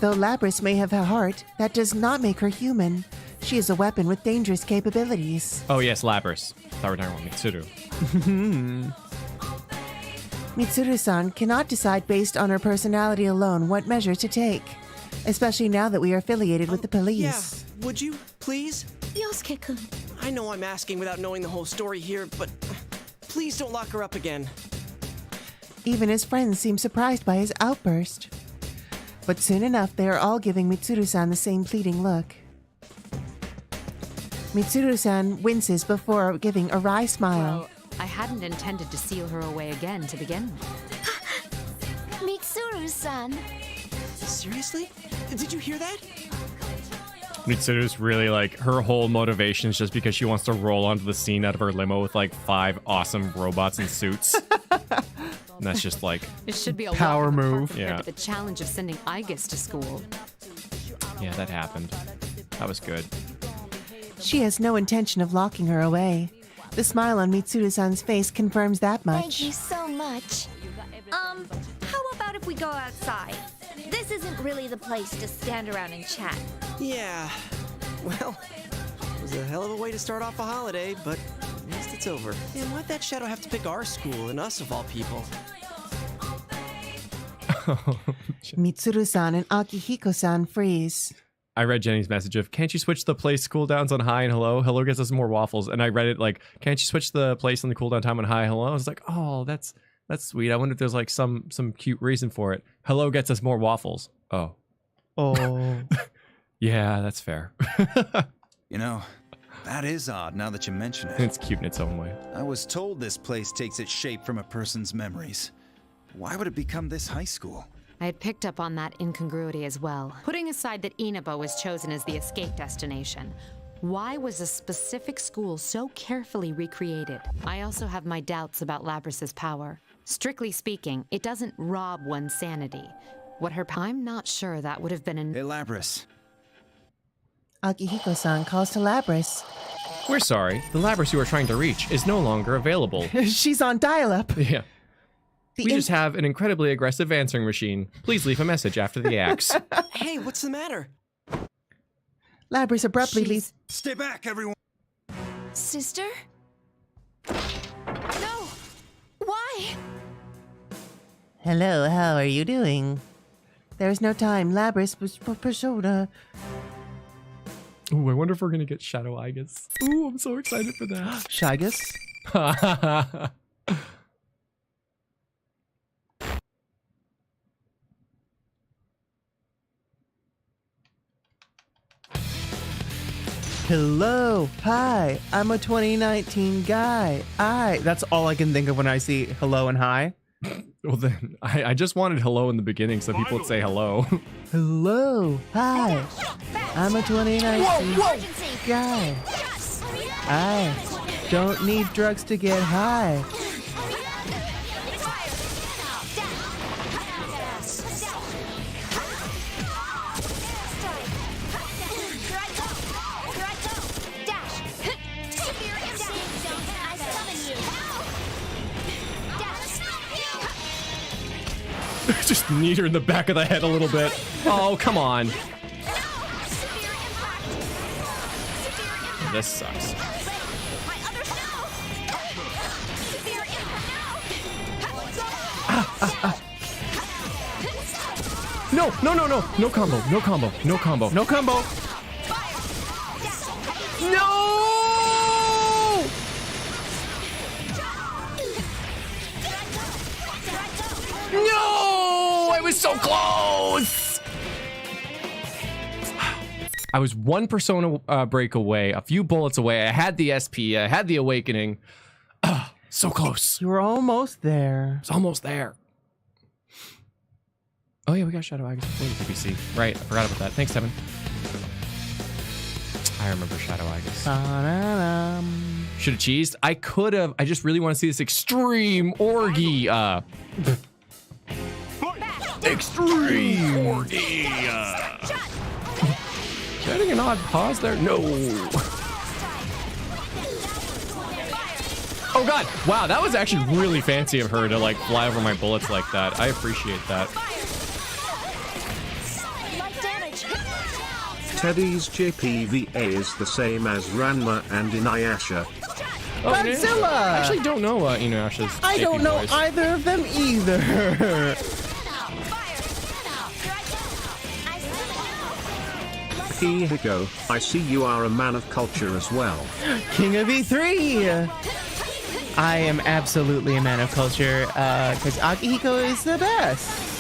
Though Labrys may have a heart, that does not make her human. She is a weapon with dangerous capabilities. Oh yes, Labrys. Thought we were talking about Mitsuru. Mitsuru-san cannot decide based on her personality alone what measures to take. Especially now that we are affiliated with the police. Yeah, would you, please? Yosuke-kun, I know I'm asking without knowing the whole story here, but please don't lock her up again. Even his friends seem surprised by his outburst. But soon enough, they are all giving Mitsuru-san the same pleading look. Mitsuru-san winces before giving a wry smile. Well, I hadn't intended to seal her away again to begin with. Mitsuru-san. Seriously? Did you hear that? Mitsuru's really like, her whole motivation is just because she wants to roll onto the scene out of her limo with like 5 awesome robots in suits. And that's just like It should be a power walk in the park move. compared Yeah. to the challenge of sending Aigis to school. Yeah, that happened. That was good. She has no intention of locking her away. The smile on Mitsuru-san's face confirms that much. Thank you so much. How about if we go outside? This isn't really the place to stand around and chat. Yeah. Well, it was a hell of a way to start off a holiday, but at least it's over. And why'd that shadow have to pick our school and us of all people? Mitsuru-san and Akihiko-san freeze. I read Jenny's message of, can't you switch the place cooldowns on high and hello? Hello gets us more waffles. And I read it like, can't you switch the place on the cooldown time on high and hello? I was like, oh, that's sweet. I wonder if there's like some cute reason for it. Hello gets us more waffles. Oh. Oh. Yeah, that's fair. You know, that is odd now that you mention it. It's cute in its own way. I was told this place takes its shape from a person's memories. Why would it become this high school? I had picked up on that incongruity as well. Putting aside that Inaba was chosen as the escape destination, why was a specific school so carefully recreated? I also have my doubts about Labrys's power. Strictly speaking, it doesn't rob one's sanity. I'm not sure that would have been Hey, Labrys. Akihiko-san calls to Labrys. We're sorry. The Labrys you are trying to reach is no longer available. She's on dial-up. Yeah. We just have an incredibly aggressive answering machine. Please leave a message after the axe. Hey, what's the matter? Labrys abruptly leaves. Stay back, everyone. Sister? No! Why? Hello, how are you doing? There's no time. Labrys persona. Ooh, I wonder if we're gonna get Shadow Aigis. Ooh, I'm so excited for that. Shagus? Hello, hi, I'm a 2019 guy. That's all I can think of when I see hello and hi. Well then, I just wanted hello in the beginning so people would say hello. Hello, hi, I'm a 2019 guy. I don't need drugs to get high. Just need her in the back of the head a little bit. Oh, come on. This sucks. No, no, no, no. No combo. No combo. No combo. No combo. No! No! I was so close! I was one persona break away, a few bullets away. I had the SP, I had the awakening. So close. You were almost there. It's almost there. Oh yeah, we got Shadow Aigis before the PPC. Right, I forgot about that. Thanks, Evan. I remember Shadow Aigis. Should have cheesed. I could have. I just really want to see this extreme orgy. Extreme orgy. Getting an odd pause there? No. Oh god. Wow, that was actually really fancy of her to like fly over my bullets like that. I appreciate that. Teddy's JPVA is the same as Ranma and Inuyasha. Oh, Godzilla! I actually don't know Inuyasha's I don't know voice. either of them either. Akihiko, I see you are a man of culture as well. King of E3! I am absolutely a man of culture, because Akihiko is the best.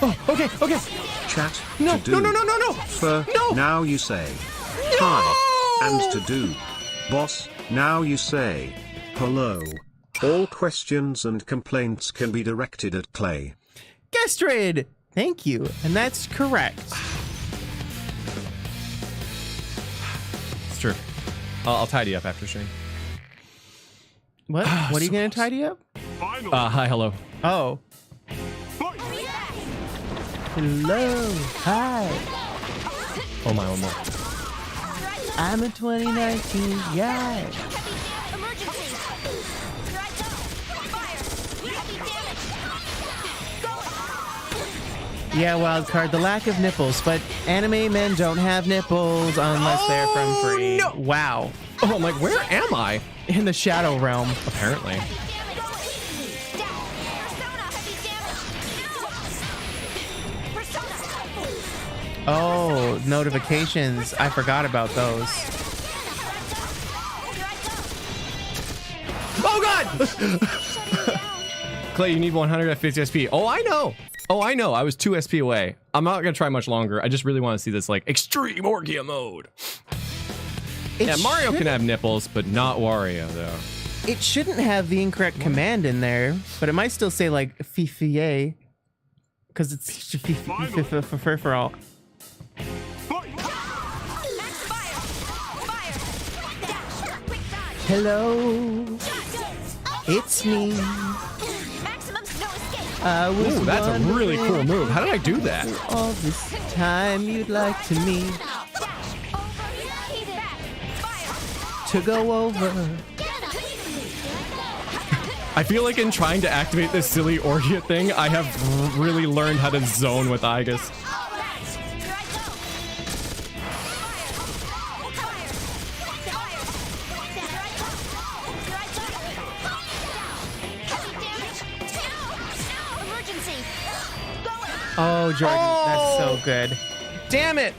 Oh, okay. Chat. No, to do. no. For, No. now you say. Hi. And to do. Boss, now you say. Hello. All questions and complaints can be directed at Clay. Gestrid! Thank you, and that's correct. It's true. I'll tidy up after stream. What? What are you gonna tidy up? Hi, hello. Oh. Hello. Hi. Oh my, one more. I'm a 2019 guy. Yeah, wildcard, the lack of nipples, but anime men don't have nipples unless they're from free. No. Wow. Oh, I'm like, where am I? In the shadow realm. Apparently. Oh, notifications. I forgot about those. Oh, God! Clay, you need 100 at 50 SP. Oh, I know. I was 2 SP away. I'm not going to try much longer. I just really want to see this, like, extreme Orgia mode. Yeah, Mario can have nipples, but not Wario, though. It shouldn't have the incorrect command in there, but it might still say, like, Fifier. Because it's for all. Hello. It's me. Ooh, that's a really cool move. How did I do that? All this time you'd like to meet. To go over. I feel like in trying to activate this silly Orgia thing, I have really learned how to zone with Aegis. Oh, Jordan, that's so good. Damn it!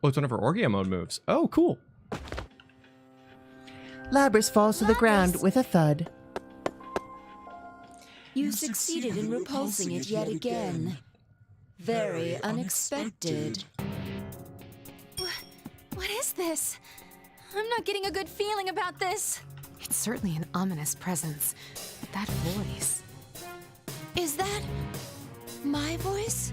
Oh, it's one of her Orgia mode moves. Oh, cool. Labrys falls to the ground with a thud. You succeeded in repulsing it yet again. Very unexpected. What is this? I'm not getting a good feeling about this. It's certainly an ominous presence. But that voice. Is that my voice?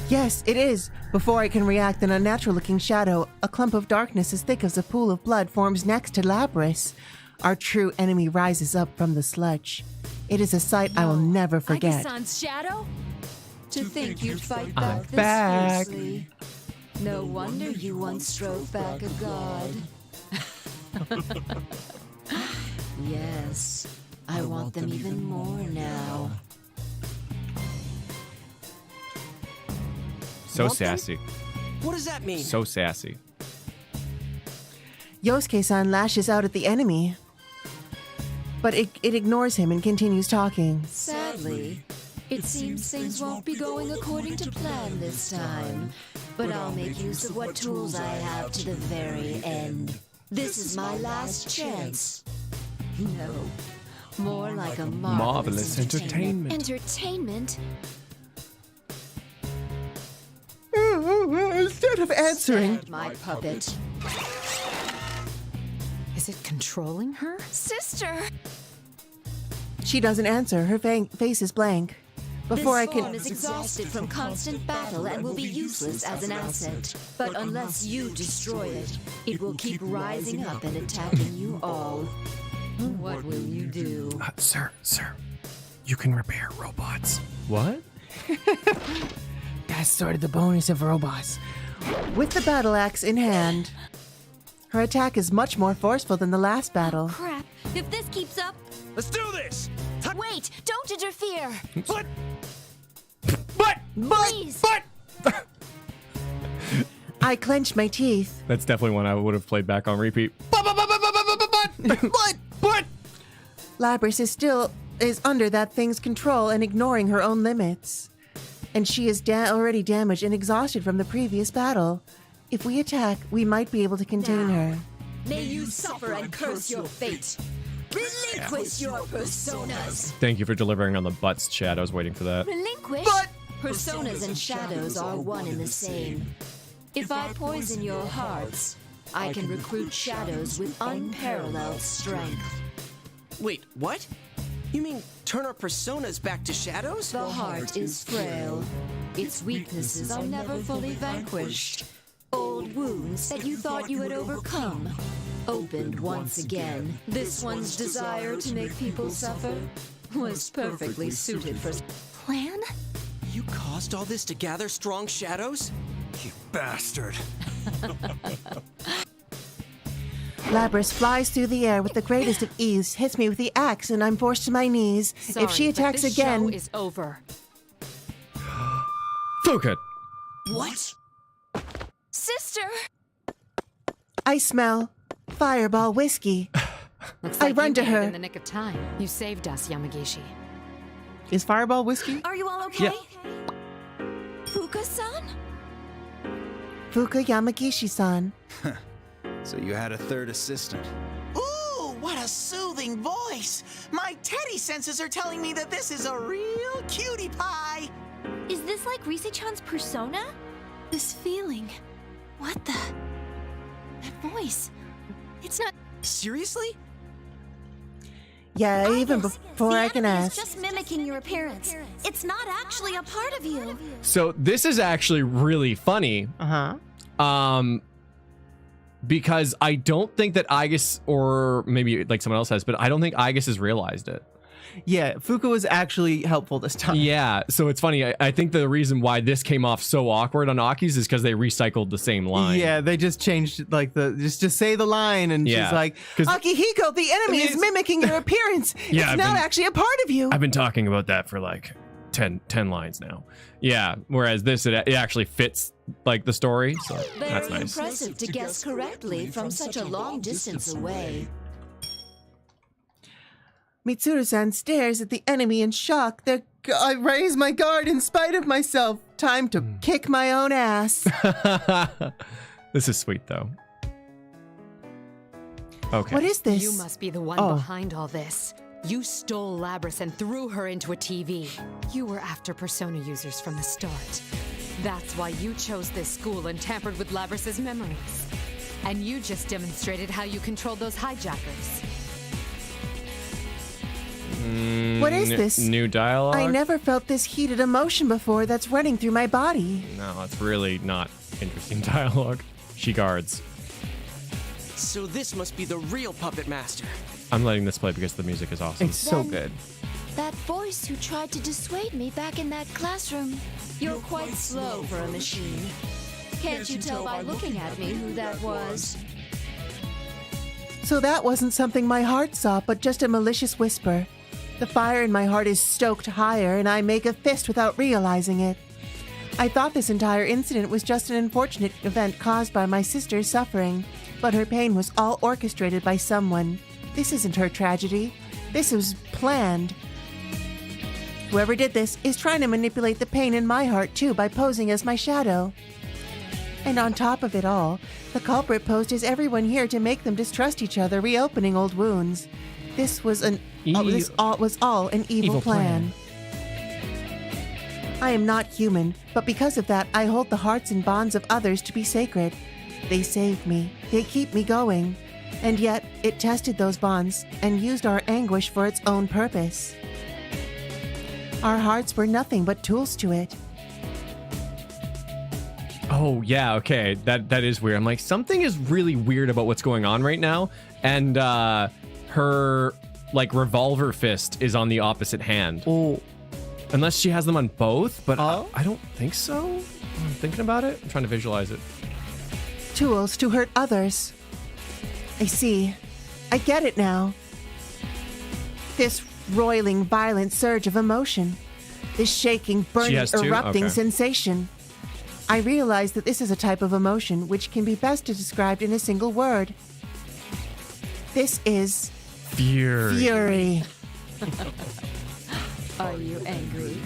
Yes, it is. Before I can react, an unnatural-looking shadow, a clump of darkness as thick as a pool of blood, forms next to Labrys. Our true enemy rises up from the sludge. It is a sight I will never forget. Aiki-san's shadow? To think you'd fight I'm back this back. fiercely. No wonder you once drove back a god. Yes, I want them even more now. So sassy. What does that mean? So sassy. Yosuke-san lashes out at the enemy, but it ignores him and continues talking. Sadly, it seems things won't be going according to plan this time. But I'll make use of what tools I have to the very end. This is my last chance. No, more like a marvelous entertainment. Entertainment? Instead of answering, Stand my puppet. Is it controlling her? Sister! she doesn't answer. Her face is blank. Before This I form can... is exhausted from constant battle and will be useless as an asset. But unless you destroy it, it will keep rising up and attacking you all. What will you do? Sir, you can repair robots. What? That's sort of the bonus of robots. With the battle axe in hand, her attack is much more forceful than the last battle. Crap! If this keeps up... Let's do this! Wait! Don't interfere! But... Please! I clenched my teeth. That's definitely one I would have played back on repeat. But Labrys is under that thing's control and ignoring her own limits. And she is already damaged and exhausted from the previous battle. If we attack, we might be able to contain her. May you suffer and curse your fate. Relinquish your personas. Thank you for delivering on the butts, chat. I was waiting for that. Relinquish? Personas and shadows are one and the same. If I poison your hearts, I can recruit shadows with unparalleled strength. Wait, what? You mean turn our personas back to shadows? The heart is frail. Its weaknesses are never fully vanquished. Old wounds that you thought you had overcome opened once again. This one's desire to make people suffer was perfectly suited for... Plan? You caused all this to gather strong shadows? You bastard. Labrys flies through the air with the greatest of ease, hits me with the axe, and I'm forced to my knees. Sorry, if she attacks but this again... show is over. Fuka! What? Sister! I smell fireball whiskey. Looks I like run you to made it her. in the nick of time. You saved us, Yamagishi. Is fireball whiskey? Are you all okay? Yeah. Fuka-san? Fuka Yamagishi-san. So you had a third assistant. Ooh, what a soothing voice! My teddy senses are telling me that this is a real cutie pie! Is this like Rise-chan's persona? This feeling. What the? That voice. It's not... Seriously? Yeah, even before I can It's ask. just mimicking your appearance. It's not actually a part of you. So this is actually really funny. Because I don't think that Aigis, or maybe like someone else has, but I don't think Aigis has realized it. Yeah, Fuka was actually helpful this time. Yeah, so it's funny. I think the reason why this came off so awkward on Aki's is because they recycled the same line. Yeah, they just changed like the just say the line, and Yeah. she's like, 'Cause- Akihiko, the enemy is mimicking your appearance. Yeah, it's I've not been- actually a part of you. I've been talking about that for like 10 lines now. Yeah, whereas this, it actually fits like the story, so that's Very nice. impressive to guess correctly from such a long distance away. Mitsuru-san stares at the enemy in shock. I raise my guard in spite of myself. Time to kick my own ass. This is sweet though. Okay. What is this? You must be the one Oh. behind all this. You stole Labrys and threw her into a TV. You were after Persona users from the start. That's why you chose this school and tampered with Labrys's memories. And you just demonstrated how you controlled those hijackers. What is this? New dialogue? I never felt this heated emotion before that's running through my body. No, it's really not interesting dialogue. She guards. So this must be the real puppet master. I'm letting this play because the music is awesome. It's so Then- good. That voice who tried to dissuade me back in that classroom. You're quite slow for a machine. Can't you tell by looking at me who that was? So that wasn't something my heart saw, but just a malicious whisper. The fire in my heart is stoked higher, and I make a fist without realizing it. I thought this entire incident was just an unfortunate event caused by my sister's suffering, but her pain was all orchestrated by someone. This isn't her tragedy. This was planned. Whoever did this is trying to manipulate the pain in my heart too by posing as my shadow. And on top of it all, the culprit posed as everyone here to make them distrust each other, reopening old wounds. This was was all an evil plan. I am not human, but because of that, I hold the hearts and bonds of others to be sacred. They saved me. They keep me going. And yet, it tested those bonds and used our anguish for its own purpose. Our hearts were nothing but tools to it. Oh, yeah, okay. That is weird. I'm like, something is really weird about what's going on right now. And her, like, revolver fist is on the opposite hand. Oh. Unless she has them on both, but I don't think so. I'm thinking about it. I'm trying to visualize it. Tools to hurt others. I see. I get it now. this roiling, violent surge of emotion, this shaking, burning, has two? erupting Okay. sensation. I realize that this is a type of emotion which can be best described in a single word. This is fury. Are you angry?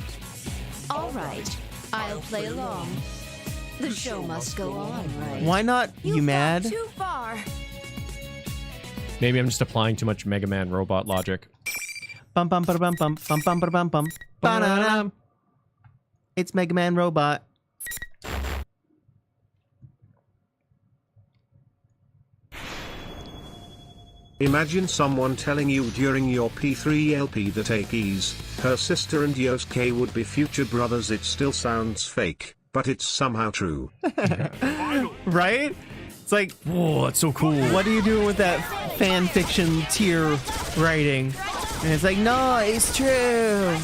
All right, I'll play along. The show must go on, right? Why not? You mad? Too far. Maybe I'm just applying too much Mega Man robot logic. Bum bum ba bum bum bum bum ba bum bum. Ba-da-da. It's Mega Man Robot. Imagine someone telling you during your P3 LP that Aki's, her sister and Yosuke would be future brothers. It still sounds fake, but it's somehow true. Right? It's like, whoa, that's so cool. What are you doing with that fan fiction tier writing? And it's like, no, it's true.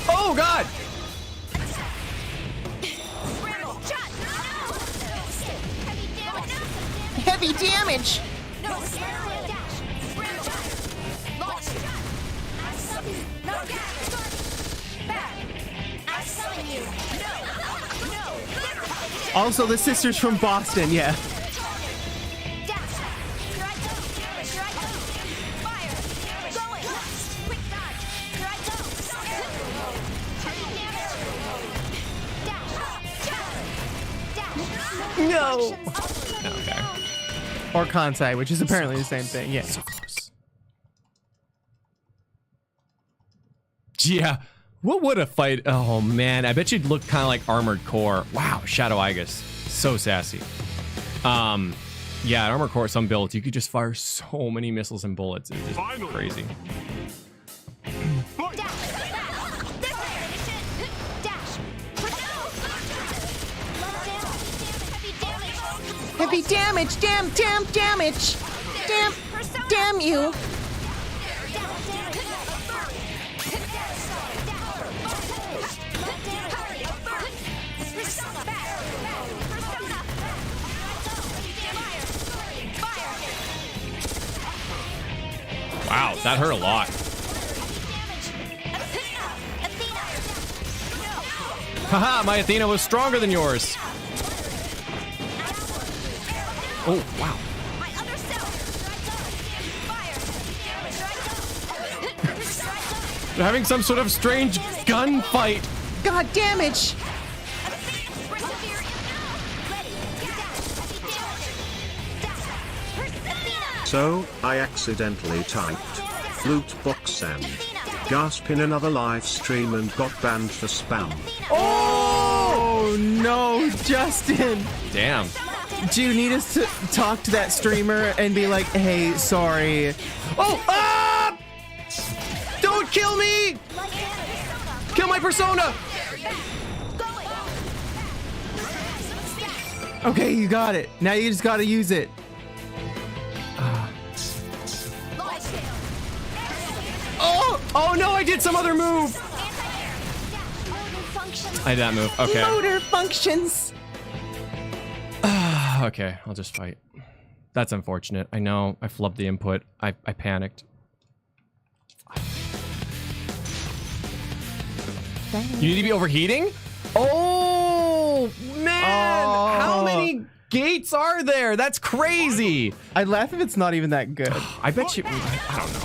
Oh, God! Heavy damage! Also, the sisters from Boston, yeah. No. Okay. Or Kansai, which is apparently the same thing. Yeah. So close. Yeah. What would a fight? Oh man, I bet you'd look kind of like Armored Core. Wow, Shadow Igus, so sassy. Yeah, at Armored Core, some builds you could just fire so many missiles and bullets. It's just crazy. Heavy damage! Damn damage! Damn you! Wow, that hurt a lot. Haha, my Athena was stronger than yours. Oh, wow. They're having some sort of strange gunfight. God damage! So, I accidentally typed loot box and gasp in another live stream and got banned for spam. Oh no, Justin! Damn. Do you need us to talk to that streamer and be like, hey, sorry? Oh, ah! Don't kill me! Kill my persona! Okay, you got it. Now you just gotta use it. Oh no, I did some other move! I did that move, okay. Motor functions! Okay, I'll just fight. That's unfortunate. I know, I flubbed the input. I panicked. You need to be overheating? Oh, man! Oh. How many gates are there? That's crazy! I'd laugh if it's not even that good. I bet you... I don't know.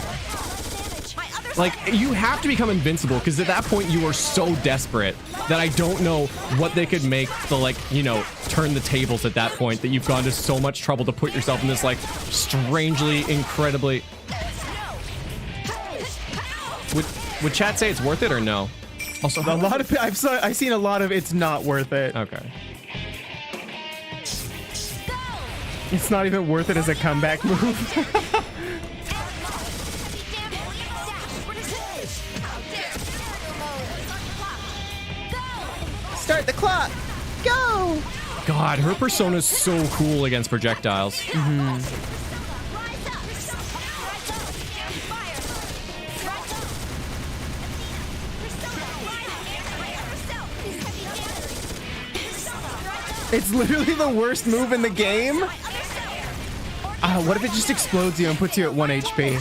Like, you have to become invincible, because at that point you are so desperate that I don't know what they could make to, like, you know, turn the tables at that point, that you've gone to so much trouble to put yourself in this, like, strangely, incredibly... Would chat say it's worth it or no? Also, a lot of I've seen a lot of it's not worth it. Okay. It's not even worth it as a comeback move. Start the clock! Go! God, her persona is so cool against projectiles. Mm-hmm. It's literally the worst move in the game. What if it just explodes you and puts you at 1 HP?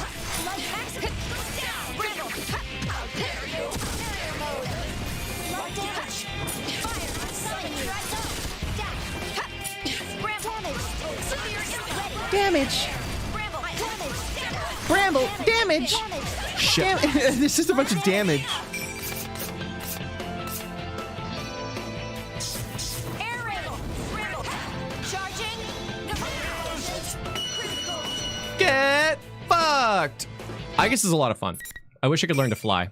Damage! Bramble! Damage! Shit. There's just a bunch of damage. Get fucked! I guess it's a lot of fun. I wish I could learn to fly.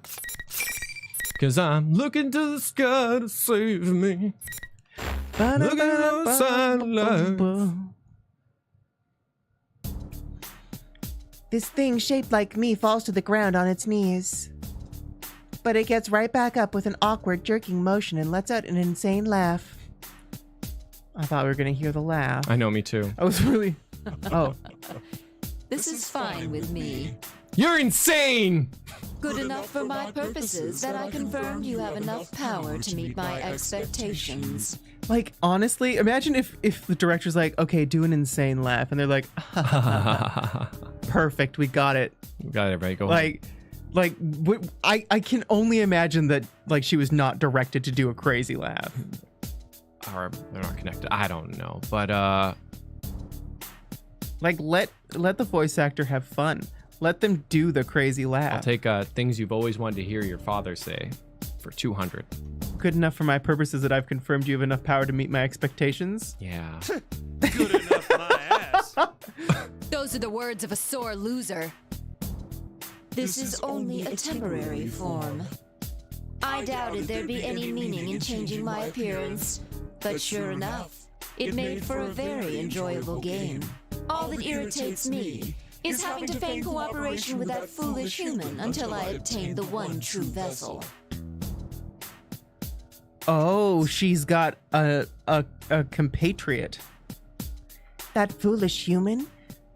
Cause I'm looking to the sky to save me. Looking outside life. This thing shaped like me falls to the ground on its knees. But it gets right back up with an awkward, jerking motion and lets out an insane laugh. I thought we were gonna hear the laugh. I know, me too. I was really... Oh. This is fine with me. You're insane! Good enough for my purposes that I confirmed you have enough power to meet my expectations. Like, honestly, imagine if the director's like, okay, do an insane laugh. And they're like, perfect, we got it. We got it, right? Go on. I can only imagine that, like, she was not directed to do a crazy laugh. Or they're not connected. I don't know. But, like, let the voice actor have fun. Let them do the crazy laugh. I'll take things you've always wanted to hear your father say for 200. Good enough for my purposes that I've confirmed you have enough power to meet my expectations? Yeah. Good enough, my ass. Those are the words of a sore loser. This is only a temporary form. I doubted there'd be any meaning in changing my appearance, but sure enough, it made for a very enjoyable game. All that irritates me is having to feign cooperation with that foolish human until I obtain the one true vessel. Oh, she's got a compatriot. That foolish human?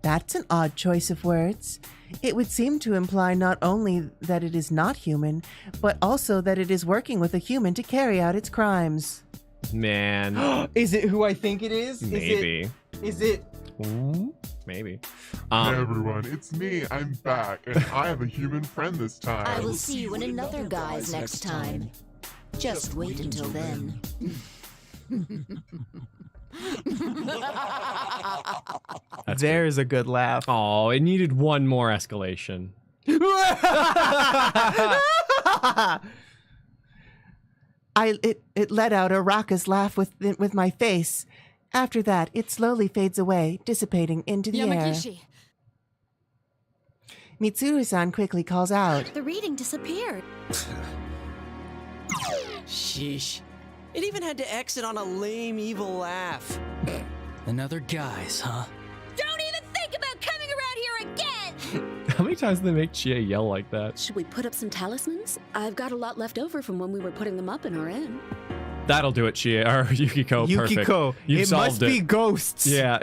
That's an odd choice of words. It would seem to imply not only that it is not human, but also that it is working with a human to carry out its crimes. Man. Is it who I think it is? Maybe. Is it? Ooh, maybe. Hey everyone, it's me. I'm back, and I have a human friend this time. I will see you in another guise next time. Just wait until then. There's a good laugh. Oh, it needed one more escalation. It let out a raucous laugh with my face. After that, it slowly fades away, dissipating into the air. Mitsuru-san quickly calls out. The reading disappeared. Sheesh. It even had to exit on a lame, evil laugh. Another guise, huh? Don't even think about coming around here again! How many times do they make Chie yell like that? Should we put up some talismans? I've got a lot left over from when we were putting them up in our inn. That'll do it, Chie. Or Yukiko, perfect. Yukiko, You've it solved must be ghosts. Yeah.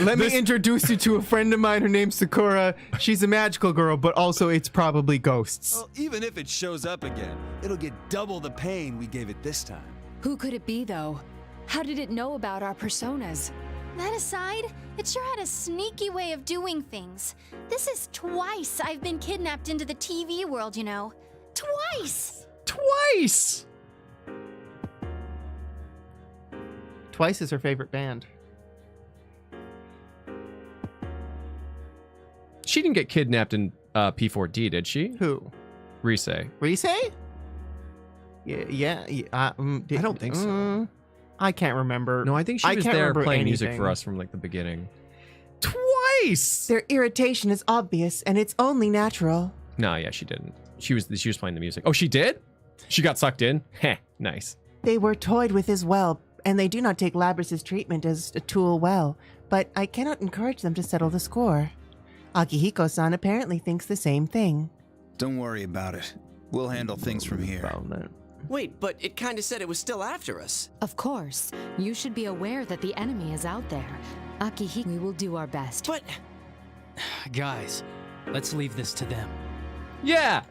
Let me introduce you to a friend of mine. Her name's Sakura. She's a magical girl, but also it's probably ghosts. Well, even if it shows up again, it'll get double the pain we gave it this time. Who could it be, though? How did it know about our personas? That aside, it sure had a sneaky way of doing things. This is twice I've been kidnapped into the TV world, you know. Twice! Twice! Twice is her favorite band. She didn't get kidnapped in P4D, did she? Who? Rise. Rise? Yeah. I don't think so. I can't remember. No, I think she was there playing music for us from like the beginning. Twice! Their irritation is obvious, and it's only natural. No, yeah, she didn't. She was playing the music. Oh, she did? She got sucked in? Heh, nice. They were toyed with as well, and they do not take Labrys's treatment as a tool well, but I cannot encourage them to settle the score. Akihiko-san apparently thinks the same thing. Don't worry about it. We'll handle things from here. Wait, but it kinda said it was still after us. Of course. You should be aware that the enemy is out there. Akihiko, we will do our best. But... Guys, let's leave this to them. Yeah!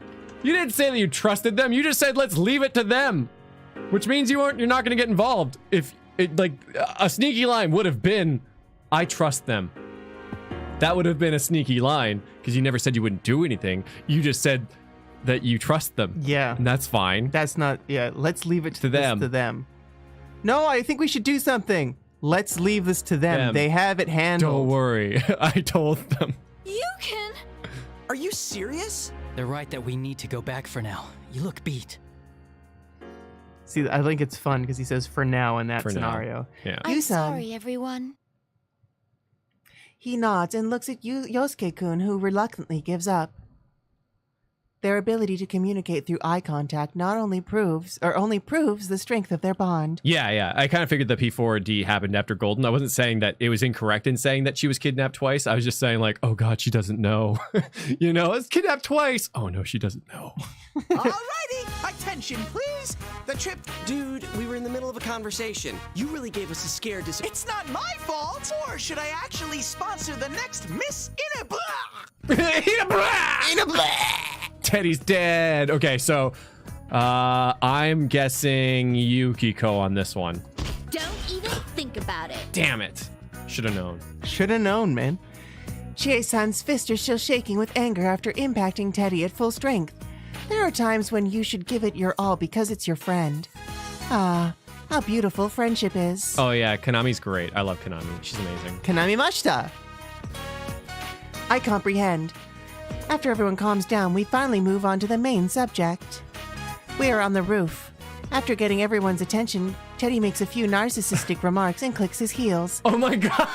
You didn't say that you trusted them. You just said let's leave it to them. Which means you're not going to get involved. If it, like, a sneaky line would have been, I trust them. That would have been a sneaky line, because you never said you wouldn't do anything. You just said that you trust them. Yeah. And that's fine. That's not, yeah, let's leave it to them. No, I think we should do something. Let's leave this to them. They have it handled. Don't worry. I told them. You can. Are you serious? They're right that we need to go back for now. You look beat. See, I think it's fun because he says for now in that scenario. Yeah. I'm sorry, everyone. He nods and looks at Yosuke-kun, who reluctantly gives up. Their ability to communicate through eye contact only proves the strength of their bond. Yeah. I kind of figured the P4D happened after Golden. I wasn't saying that it was incorrect in saying that she was kidnapped twice. I was just saying like, oh God, she doesn't know. You know, it's kidnapped twice. Oh no, she doesn't know. Alrighty, attention please. The trip... Dude, we were in the middle of a conversation. You really gave us a scare It's not my fault! Or should I actually sponsor the next Miss Inabla? Teddy's dead. Okay, so I'm guessing Yukiko on this one. Don't even think about it. Damn it. Should have known. Should have known, man. Chie-san's fist is still shaking with anger after impacting Teddy at full strength. There are times when you should give it your all because it's your friend. Ah, how beautiful friendship is. Oh yeah, Konami's great. I love Konami. She's amazing. Konami Mashita. I comprehend. After everyone calms down, we finally move on to the main subject. We are on the roof. After getting everyone's attention, Teddy makes a few narcissistic remarks and clicks his heels. Oh my God!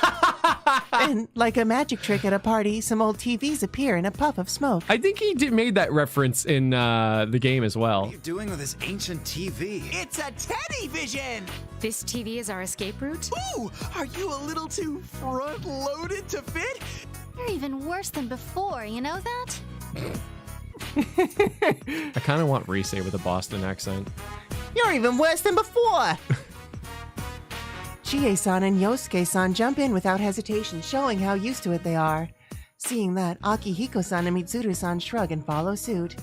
And like a magic trick at a party, some old TVs appear in a puff of smoke. I think he made that reference in the game as well. What are you doing with this ancient TV? It's a Teddy Vision! This TV is our escape route? Ooh, are you a little too front-loaded to fit? You're even worse than before, you know that? I kind of want Rise with a Boston accent. You're even worse than before! Chie-san and Yosuke-san jump in without hesitation, showing how used to it they are. Seeing that, Akihiko-san and Mitsuru-san shrug and follow suit.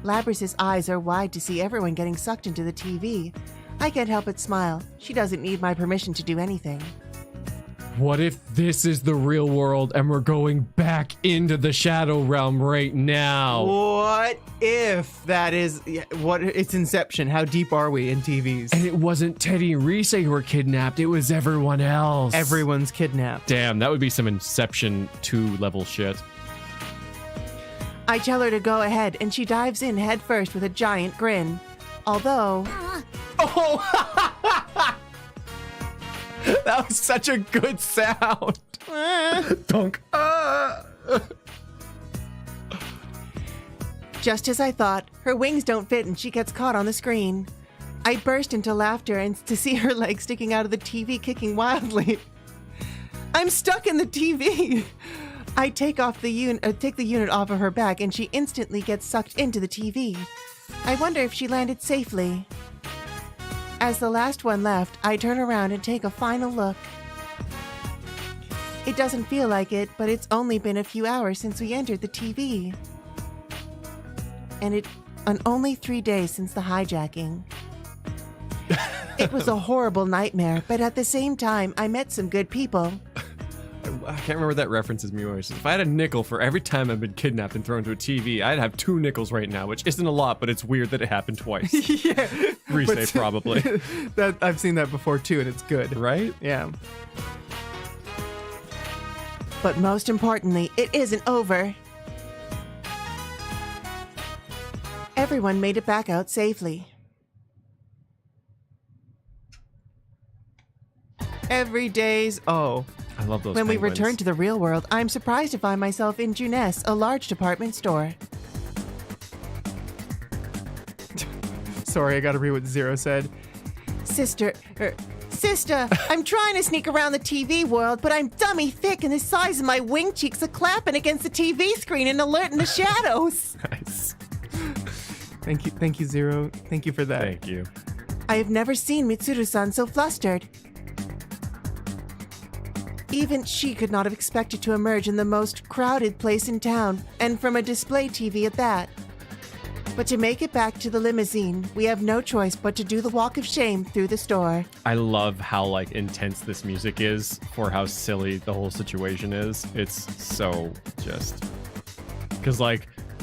Labrys's eyes are wide to see everyone getting sucked into the TV. I can't help but smile. She doesn't need my permission to do anything. What if this is the real world and we're going back into the Shadow Realm right now? What if that is it's Inception? How deep are we in TVs? And it wasn't Teddy and Rise who were kidnapped, it was everyone else. Everyone's kidnapped. Damn, that would be some Inception 2 level shit. I tell her to go ahead, and she dives in head first with a giant grin. Although... Oh! That was such a good sound. Dunk. Just as I thought, her wings don't fit and she gets caught on the screen. I burst into laughter and to see her legs sticking out of the TV kicking wildly. I'm stuck in the TV. I take the unit off of her back and she instantly gets sucked into the TV. I wonder if she landed safely. As the last one left, I turn around and take a final look. It doesn't feel like it, but it's only been a few hours since we entered the TV. And only 3 days since the hijacking. It was a horrible nightmare, but at the same time, I met some good people. I can't remember what that reference is. If I had a nickel for every time I've been kidnapped and thrown to a TV, I'd have 2 nickels right now, which isn't a lot, but it's weird that it happened twice. Yeah. Resay, probably. That I've seen that before too, and it's good. Right? Yeah. But most importantly, it isn't over. Everyone made it back out safely. Every day's I love those When penguins. we return to the real world, I'm surprised to find myself in Juness, a large department store. Sorry, I gotta read what Zero said. Sister, I'm trying to sneak around the TV world, but I'm dummy thick and the size of my wing cheeks are clapping against the TV screen and alerting the shadows. Nice. Thank you, Zero. Thank you for that. Thank you. I have never seen Mitsuru-san so flustered. Even she could not have expected to emerge in the most crowded place in town, and from a display TV at that. But to make it back to the limousine, we have no choice but to do the walk of shame through the store. I love how intense this music is for how silly the whole situation is. It's so just... Because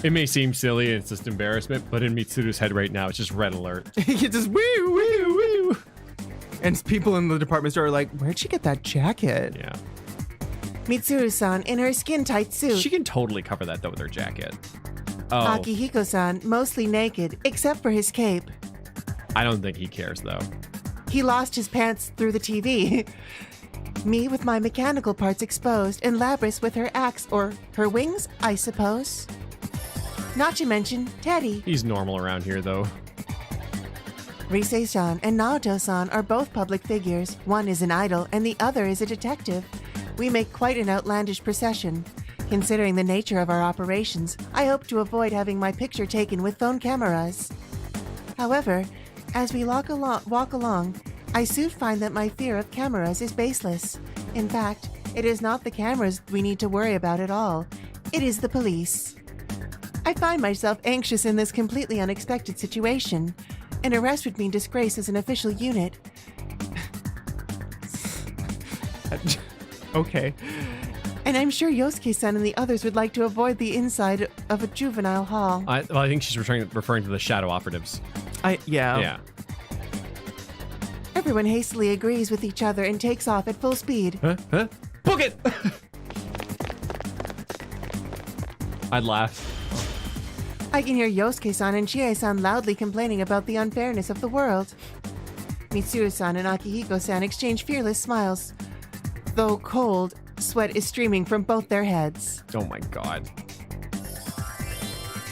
it may seem silly and it's just embarrassment, but in Mitsuru's head right now, it's just red alert. You just woo, woo, woo. And people in the department store are like, where'd she get that jacket? Yeah. Mitsuru-san in her skin-tight suit. She can totally cover that, though, with her jacket. Oh. Akihiko-san mostly naked, except for his cape. I don't think he cares, though. He lost his pants through the TV. Me with my mechanical parts exposed, and Labris with her axe, or her wings, I suppose. Not to mention Teddy. He's normal around here, though. Rise-san and Naoto-san are both public figures. One is an idol, and the other is a detective. We make quite an outlandish procession. Considering the nature of our operations, I hope to avoid having my picture taken with phone cameras. However, as we walk along, I soon find that my fear of cameras is baseless. In fact, it is not the cameras we need to worry about at all. It is the police. I find myself anxious in this completely unexpected situation. An arrest would mean disgrace as an official unit. Okay. And I'm sure Yosuke-san and the others would like to avoid the inside of a juvenile hall. I think she's referring to the shadow operatives. Yeah. Yeah. Everyone hastily agrees with each other and takes off at full speed. Huh? Book it! I'd laugh. I can hear Yosuke-san and Chie-san loudly complaining about the unfairness of the world. Mitsuru-san and Akihiko-san exchange fearless smiles. Though cold, sweat is streaming from both their heads. Oh my god.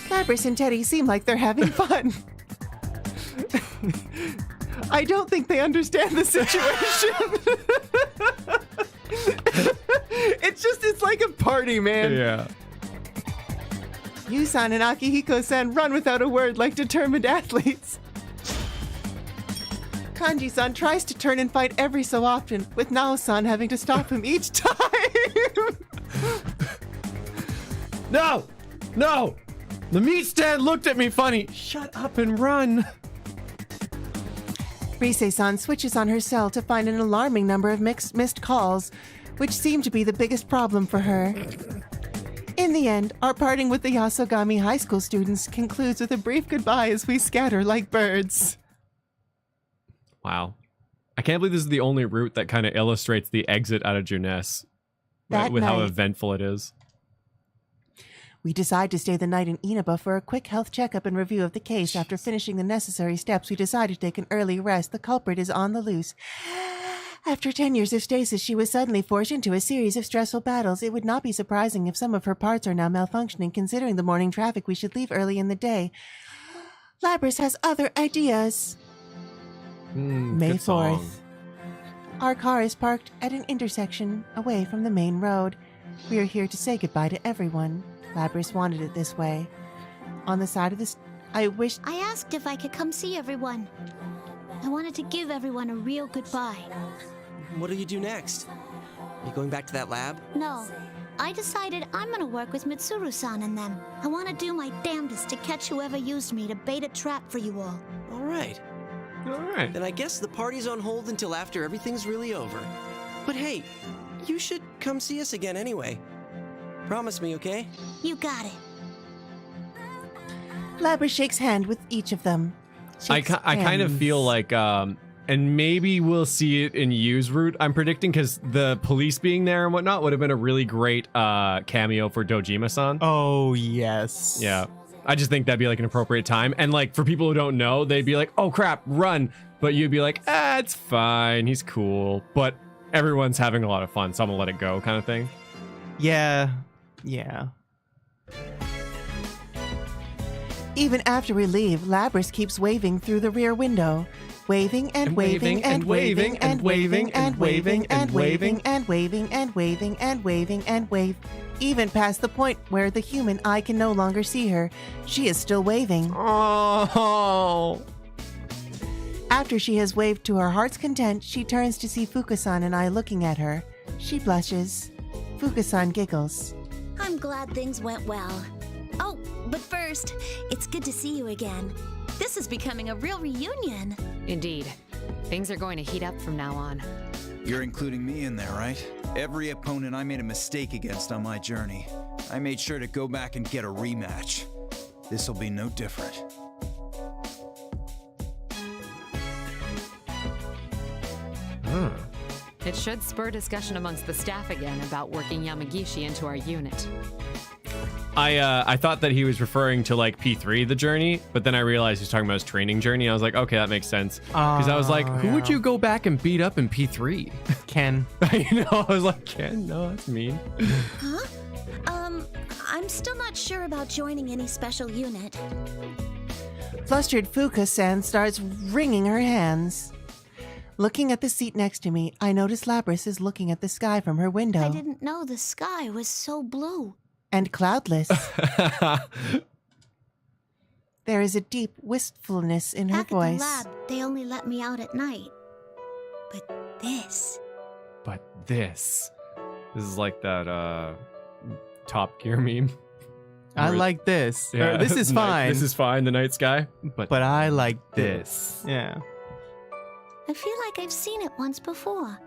Labris and Teddy seem like they're having fun. I don't think they understand the situation. It's like a party, man. Yeah. Yu-san and Akihiko-san run without a word like determined athletes. Kanji-san tries to turn and fight every so often, with Nao-san having to stop him each time. No! No! The meat stand looked at me funny. Shut up and run. Rise-san switches on her cell to find an alarming number of missed calls, which seem to be the biggest problem for her. In the end, our parting with the Yasogami High School students concludes with a brief goodbye as we scatter like birds. Wow. I can't believe this is the only route that kind of illustrates the exit out of Jeunesse. That with how night, eventful it is. we decide to stay the night in Inaba for a quick health checkup and review of the case. After finishing the necessary steps, we decide to take an early rest. The culprit is on the loose. After 10 years of stasis, she was suddenly forced into a series of stressful battles. It would not be surprising if some of her parts are now malfunctioning. Considering the morning traffic, we should leave early in the day. Labris has other ideas. May 4th. Our car is parked at an intersection away from the main road. We are here to say goodbye to everyone. Labris wanted it this way. On the side of this, I asked if I could come see everyone. I wanted to give everyone a real goodbye. What do you do next? You going back to that lab? No. I decided I'm gonna work with Mitsuru-san and them. I want to do my damnedest to catch whoever used me to bait a trap for you all. All right. Then I guess the party's on hold until after everything's really over. But hey, you should come see us again anyway. Promise me, okay? You got it. Labris shakes hand with each of them. I kind of feel like, and maybe we'll see it in Yu's route, I'm predicting, because the police being there and whatnot would have been a really great cameo for Dojima-san. Oh, yes. Yeah. I just think that'd be like an appropriate time. And like for people who don't know, they'd be like, oh crap, run. But you'd be like, it's fine. He's cool. But everyone's having a lot of fun, so I'm gonna let it go kind of thing. Yeah. Yeah. Even after we leave, Labris keeps waving through the rear window. Waving and waving and waving and waving and waving and waving and waving and waving and waving and wave. Even past the point where the human eye can no longer see her, she is still waving. Oh. After she has waved to her heart's content, she turns to see Fuka-san and I looking at her. She blushes. Fuka-san giggles. I'm glad things went well. Oh, but first, it's good to see you again. This is becoming a real reunion. Indeed. Things are going to heat up from now on. You're including me in there, right? Every opponent I made a mistake against on my journey, I made sure to go back and get a rematch. This'll be no different. It should spur discussion amongst the staff again about working Yamagishi into our unit. I thought that he was referring to like P3, the journey, but then I realized he's talking about his training journey. I was like, okay, that makes sense. Because I was like, who would you go back and beat up in P3? Ken. You know, I was like, Ken? No, that's mean. Huh? I'm still not sure about joining any special unit. Flustered Fuka-san starts wringing her hands. Looking at the seat next to me, I notice Labris is looking at the sky from her window. I didn't know the sky was so blue. And cloudless. There is a deep wistfulness in her voice. Back at the lab, they only let me out at night. But this is like that Top Gear meme. I like this. Yeah, This is fine. This is fine, the night sky. But I like this. Yeah. I feel like I've seen it once before.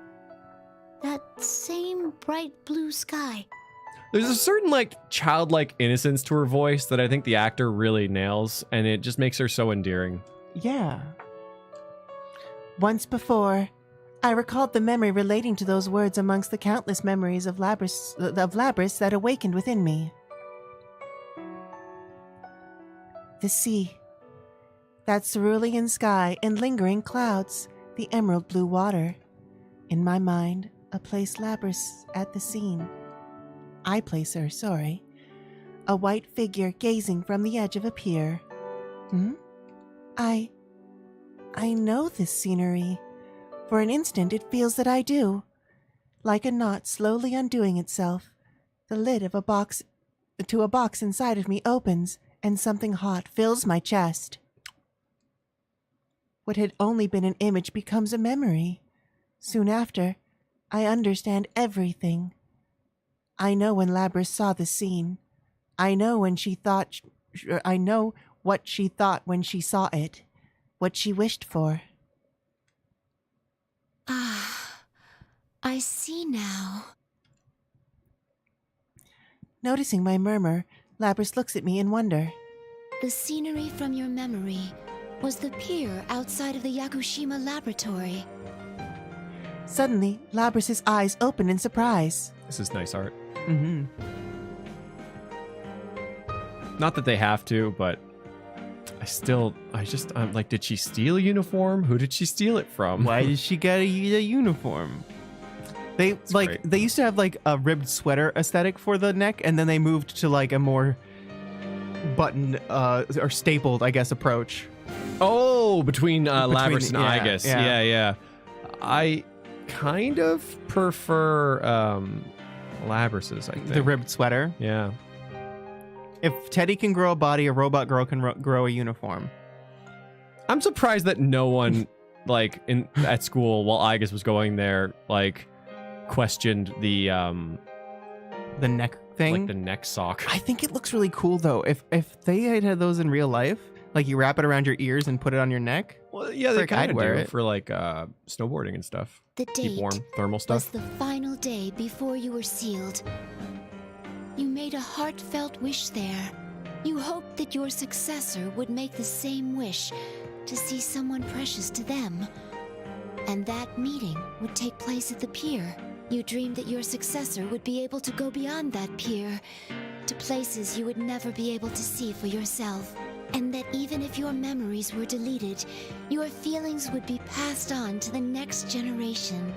That same bright blue sky. There's a certain like childlike innocence to her voice that I think the actor really nails, and it just makes her so endearing. Yeah. Once before, I recalled the memory relating to those words amongst the countless memories of Labris that awakened within me. The sea, that cerulean sky and lingering clouds, the emerald blue water. In my mind, a place Labris at the scene. I place her, sorry. A white figure gazing from the edge of a pier. I know this scenery. For an instant it feels that I do. Like a knot slowly undoing itself, the lid of a box inside of me opens, and something hot fills my chest. What had only been an image becomes a memory. Soon after, I understand everything. I know when Labris saw the scene. I know what she thought when she saw it. What she wished for. I see now. Noticing my murmur, Labris looks at me in wonder. The scenery from your memory was the pier outside of the Yakushima laboratory. Suddenly, Labris's eyes open in surprise. This is nice art. Mm-hmm. Not that they have to, but I'm like, did she steal a uniform? Who did she steal it from? Why did she get a uniform? They used to have like a ribbed sweater aesthetic for the neck, and then they moved to like a more buttoned or stapled, I guess, approach. Oh, between Labris and Igus. Yeah. I kind of prefer Labris's, I think. The ribbed sweater? Yeah. If Teddy can grow a body, a robot girl can grow a uniform. I'm surprised that no one, like, at school while Igus was going there, like, questioned the neck thing? Like the neck sock. I think it looks really cool, though. If they had those in real life, like you wrap it around your ears and put it on your neck. Well, yeah, they kind of wear it for like snowboarding and stuff. The keep date warm, thermal stuff. was the final day before you were sealed. You made a heartfelt wish there. You hoped that your successor would make the same wish to see someone precious to them. And that meeting would take place at the pier. You dreamed that your successor would be able to go beyond that pier to places you would never be able to see for yourself. And that even if your memories were deleted, your feelings would be passed on to the next generation.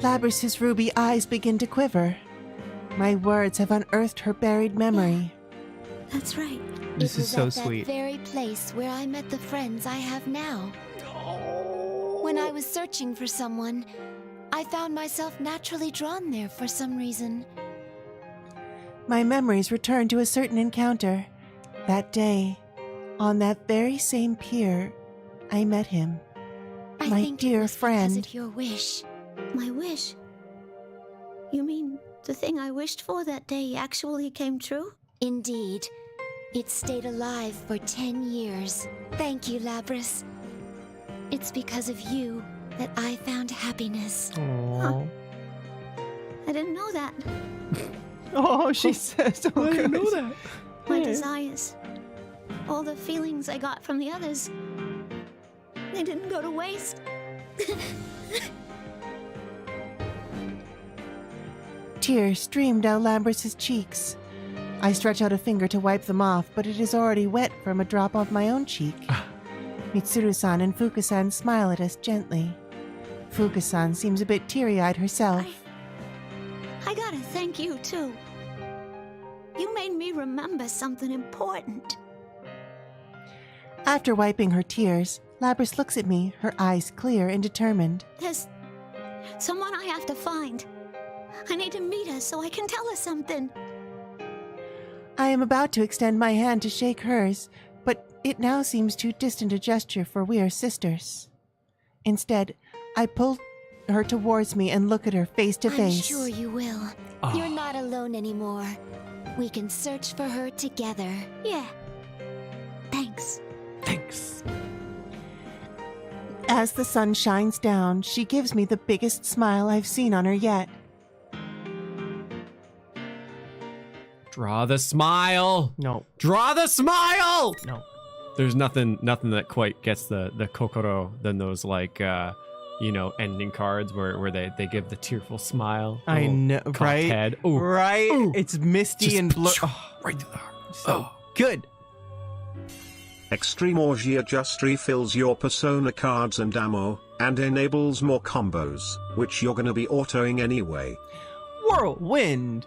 Labris's ruby eyes begin to quiver. My words have unearthed her buried memory. That's right. This is so sweet. It was at that very place where I met the friends I have now. When I was searching for someone, I found myself naturally drawn there for some reason. My memories return to a certain encounter. That day, on that very same pier, I met him. I my think dear it was friend. because of your wish. My wish? You mean the thing I wished for that day actually came true? Indeed. It stayed alive for 10 years. Thank you, Labris. It's because of you that I found happiness. Huh. I didn't know that. Oh, she says, oh, I didn't know that. My desires, all the feelings I got from the others, they didn't go to waste. Tears streamed down Labrys's cheeks. I stretch out a finger to wipe them off, but it is already wet from a drop of my own cheek. Mitsuru-san and Fuka-san smile at us gently. Fuka-san seems a bit teary-eyed herself. I gotta thank you, too. You made me remember something important. After wiping her tears, Labrys looks at me, her eyes clear and determined. There's someone I have to find. I need to meet her so I can tell her something. I am about to extend my hand to shake hers, but it now seems too distant a gesture, for we are sisters. Instead, I pull her towards me and look at her face to face. I'm sure you will. You're not alone anymore. We can search for her together. Yeah. Thanks. Thanks. As the sun shines down, she gives me the biggest smile I've seen on her yet. Draw the smile. No. Draw the smile. No. There's nothing that quite gets the kokoro than those ending cards where they give the tearful smile. I know, cocked right? Head. Ooh. Right? Ooh. It's misty Just and blur. right through the heart. So good. Extreme Orgia just refills your persona cards and ammo, and enables more combos, which you're gonna be autoing anyway. Whirlwind.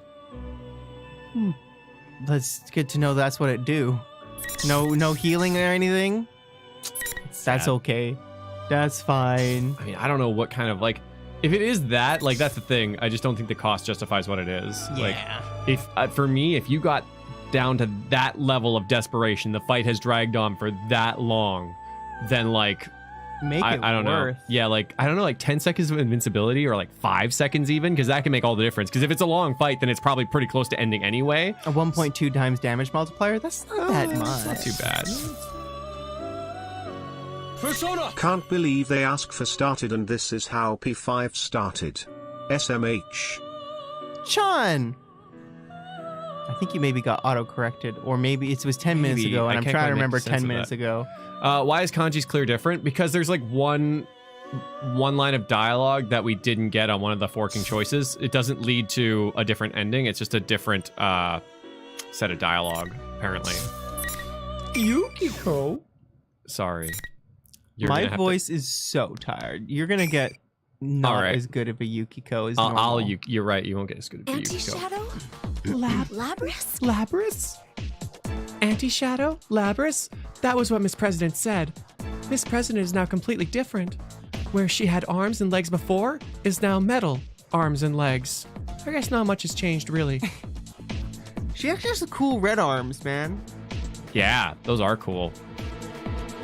That's good to know that's what it do. No healing or anything? That's okay. That's fine. I mean, I don't know what kind of, if it is that, that's the thing. I just don't think the cost justifies what it is. Yeah. If for me, if you got down to that level of desperation, the fight has dragged on for that long, then make it I don't worth. know. Yeah, I don't know, 10 seconds of invincibility or 5 seconds even, because that can make all the difference. Because if it's a long fight, then it's probably pretty close to ending anyway. A 1.2 times damage multiplier? That's not that much. That's not too bad. Persona! Can't believe they ask for started and this is how P5 started. SMH. Chan! I think you maybe got auto-corrected, or maybe it was 10 minutes Maybe. ago, I and I'm can't trying quite to make remember sense 10 of minutes that. ago. Why is Kanji's clear different? Because there's one line of dialogue that we didn't get on one of the forking choices. It doesn't lead to a different ending. It's just a different set of dialogue, apparently. Yukiko? Sorry. My voice is so tired. You're gonna get not as good of a Yukiko as normal. You're right. You won't get as good of a Yukiko. Anti-shadow? Labrys? Labrys? Anti-shadow? Labrys? That was what Miss President said. Miss President is now completely different. Where she had arms and legs before is now metal arms and legs. I guess not much has changed, really. She actually has the cool red arms, man. Yeah, those are cool.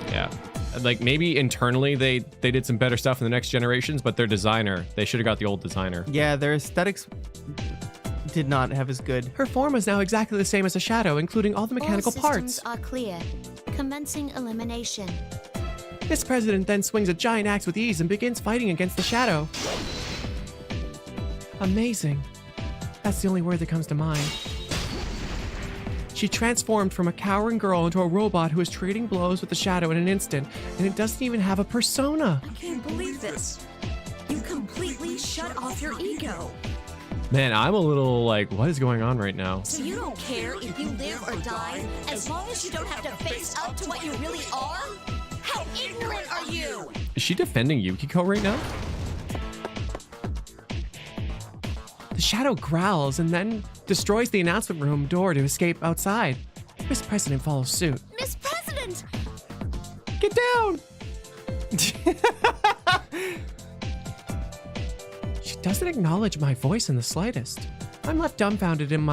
Yeah. Maybe internally they did some better stuff in the next generations, but their designer, they should have got the old designer. Yeah, their aesthetics did not have as good. Her form is now exactly the same as a shadow, including all the mechanical All parts. systems are clear. Commencing elimination. Miss President then swings a giant axe with ease and begins fighting against the shadow. Amazing. That's the only word that comes to mind. She transformed from a cowering girl into a robot who is trading blows with the shadow in an instant, and it doesn't even have a persona. I can't believe this. You completely shut off your ego. Man, I'm a little what is going on right now? So you don't care if you live or die, as long as you don't have to face up to what you really are? How ignorant are you? Is she defending Yukiko right now? The shadow growls and then destroys the announcement room door to escape outside. Miss President follows suit. Miss President! Get down! She doesn't acknowledge my voice in the slightest. I'm left dumbfounded in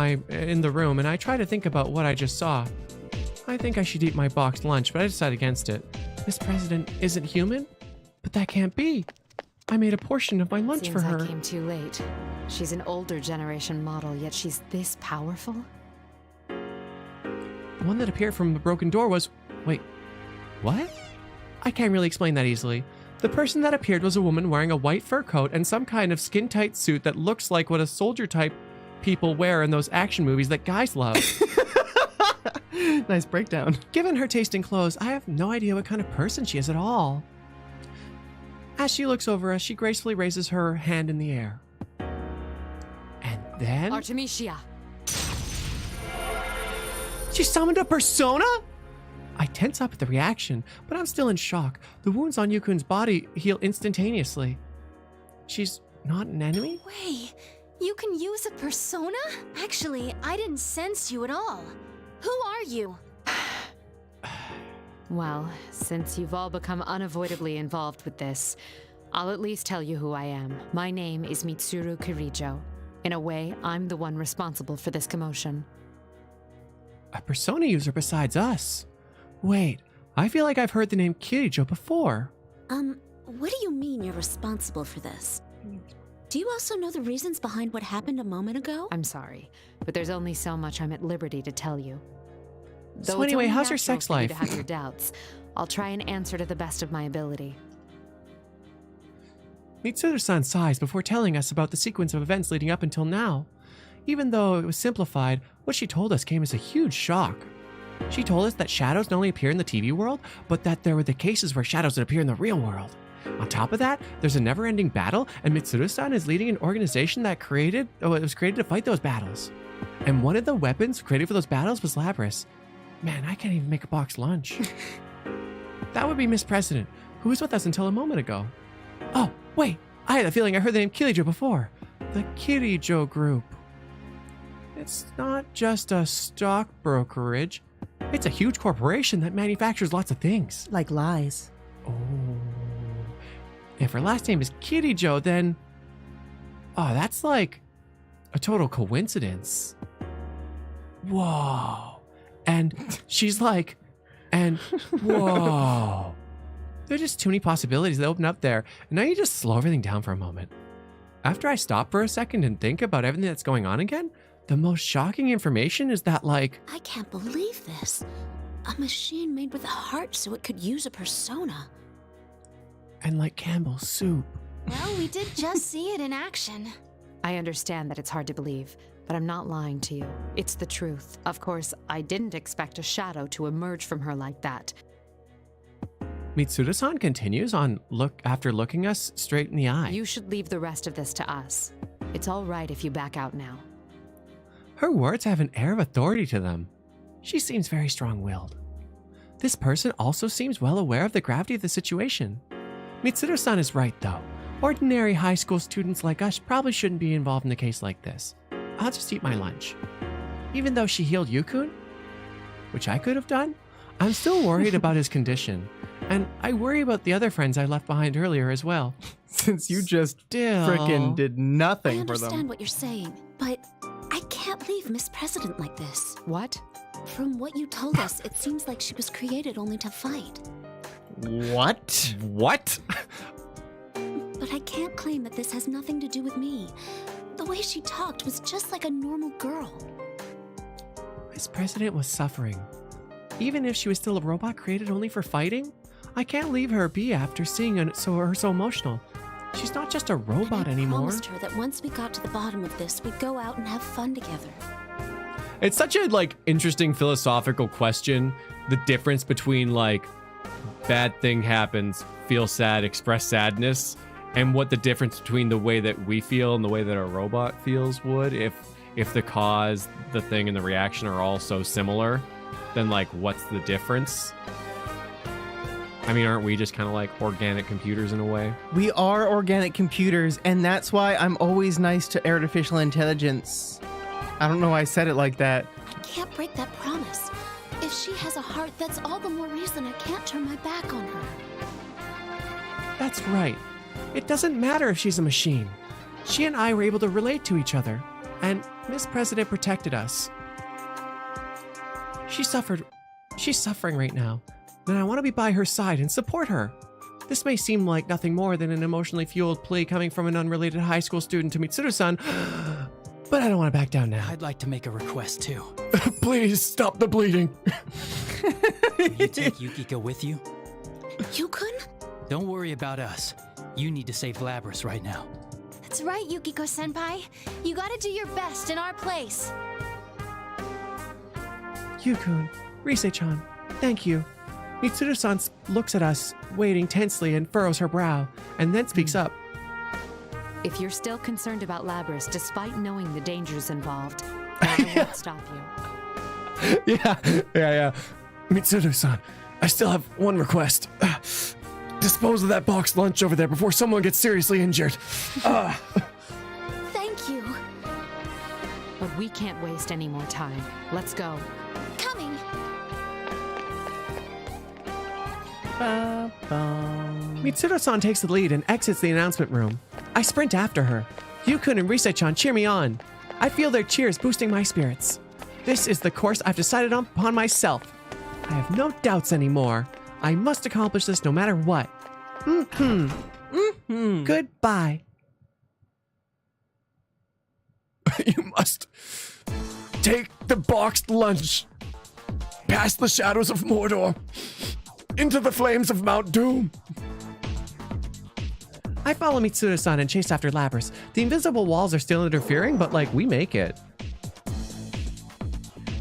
the room, and I try to think about what I just saw. I think I should eat my boxed lunch, but I decide against it. Miss President isn't human? But that can't be. I made a portion of my lunch Seems for her. I came too late. She's an older generation model, yet she's this powerful? The one that appeared from the broken door was... Wait, what? I can't really explain that easily. The person that appeared was a woman wearing a white fur coat and some kind of skin-tight suit that looks like what a soldier-type people wear in those action movies that guys love. Nice breakdown. Given her taste in clothes, I have no idea what kind of person she is at all. As she looks over us, she gracefully raises her hand in the air. And then... Artemisia! She summoned a persona? I tense up at the reaction, but I'm still in shock. The wounds on Yukun's body heal instantaneously. She's not an enemy? Wait, you can use a persona? Actually, I didn't sense you at all. Who are you? Well, since you've all become unavoidably involved with this, I'll at least tell you who I am. My name is Mitsuru Kirijo. In a way, I'm the one responsible for this commotion. A persona user besides us? Wait, I feel like I've heard the name Kirijo before. What do you mean you're responsible for this? Do you also know the reasons behind what happened a moment ago? I'm sorry, but there's only so much I'm at liberty to tell you. So anyway, how's your sex life? To have your doubts, I'll try and answer to the best of my ability. Mitsuru-san sighs before telling us about the sequence of events leading up until now. Even though it was simplified, what she told us came as a huge shock. She told us that shadows not only appear in the TV world, but that there were the cases where shadows would appear in the real world. On top of that, there's a never-ending battle, and Mitsuru-san is leading an organization that was created to fight those battles. And one of the weapons created for those battles was Labrys. Man, I can't even make a box lunch. That would be Miss President, who was with us until a moment ago. Oh, wait, I had a feeling I heard the name Kirijo before. The Kirijo Group. It's not just a stock brokerage. It's a huge corporation that manufactures lots of things. Like lies. Oh. If her last name is Kirijo, then... Oh, that's like a total coincidence. Whoa. And she's like... And whoa. There are just too many possibilities that open up there. And now you just slow everything down for a moment. After I stop for a second and think about everything that's going on again, the most shocking information is that, like... I can't believe this. A machine made with a heart so it could use a persona. And like Campbell's soup. Well, we did just see it in action. I understand that it's hard to believe, but I'm not lying to you. It's the truth. Of course, I didn't expect a shadow to emerge from her like that. Mitsuru-san continues on after looking us straight in the eye. You should leave the rest of this to us. It's all right if you back out now. Her words have an air of authority to them. She seems very strong-willed. This person also seems well aware of the gravity of the situation. Mitsuru-san is right, though. Ordinary high school students like us probably shouldn't be involved in a case like this. I'll just eat my lunch. Even though she healed Yukun, which I could have done, I'm still worried about his condition. And I worry about the other friends I left behind earlier as well. Since you just frickin' did nothing for them. I understand what you're saying, but I can't leave Miss President like this. What? From what you told us, it seems like she was created only to fight. What? What? But I can't claim that this has nothing to do with me. The way she talked was just like a normal girl. Miss President was suffering. Even if she was still a robot created only for fighting, I can't leave her be after seeing her so emotional. She's not just a robot anymore. I promised her that once we got to the bottom of this, we'd go out and have fun together. It's such a interesting philosophical question. The difference between bad thing happens, feel sad, express sadness, and what the difference between the way that we feel and the way that a robot feels would if the cause, the thing, and the reaction are all so similar. Then what's the difference? I mean, aren't we just kind of organic computers in a way? We are organic computers, and that's why I'm always nice to artificial intelligence. I don't know why I said it like that. I can't break that promise. If she has a heart, that's all the more reason I can't turn my back on her. That's right. It doesn't matter if she's a machine. She and I were able to relate to each other, and Miss President protected us. She's suffering right now, and I want to be by her side and support her. This may seem like nothing more than an emotionally fueled plea coming from an unrelated high school student to Mitsuru-san, but I don't want to back down now. I'd like to make a request too. Please stop the bleeding. You take Yukiko with you? Yukun? Don't worry about us. You need to save Labrys right now. That's right, Yukiko-senpai. You gotta do your best in our place. Yukun, Rise-chan, thank you. Mitsuru-san looks at us, waiting tensely, and furrows her brow, and then speaks up. If you're still concerned about Labrys, despite knowing the dangers involved, I won't stop you. Yeah. Mitsuru-san, I still have one request. Dispose of that boxed lunch over there before someone gets seriously injured. Thank you. But we can't waste any more time. Let's go. Coming. Mitsuru-san takes the lead and exits the announcement room. I sprint after her. Yukun and Rise-chan cheer me on. I feel their cheers boosting my spirits. This is the course I've decided upon myself. I have no doubts anymore. I must accomplish this no matter what. Goodbye. You must take the boxed lunch past the shadows of Mordor into the flames of Mount Doom. I follow Mitsuru-san and chase after Labrys. The invisible walls are still interfering, but we make it.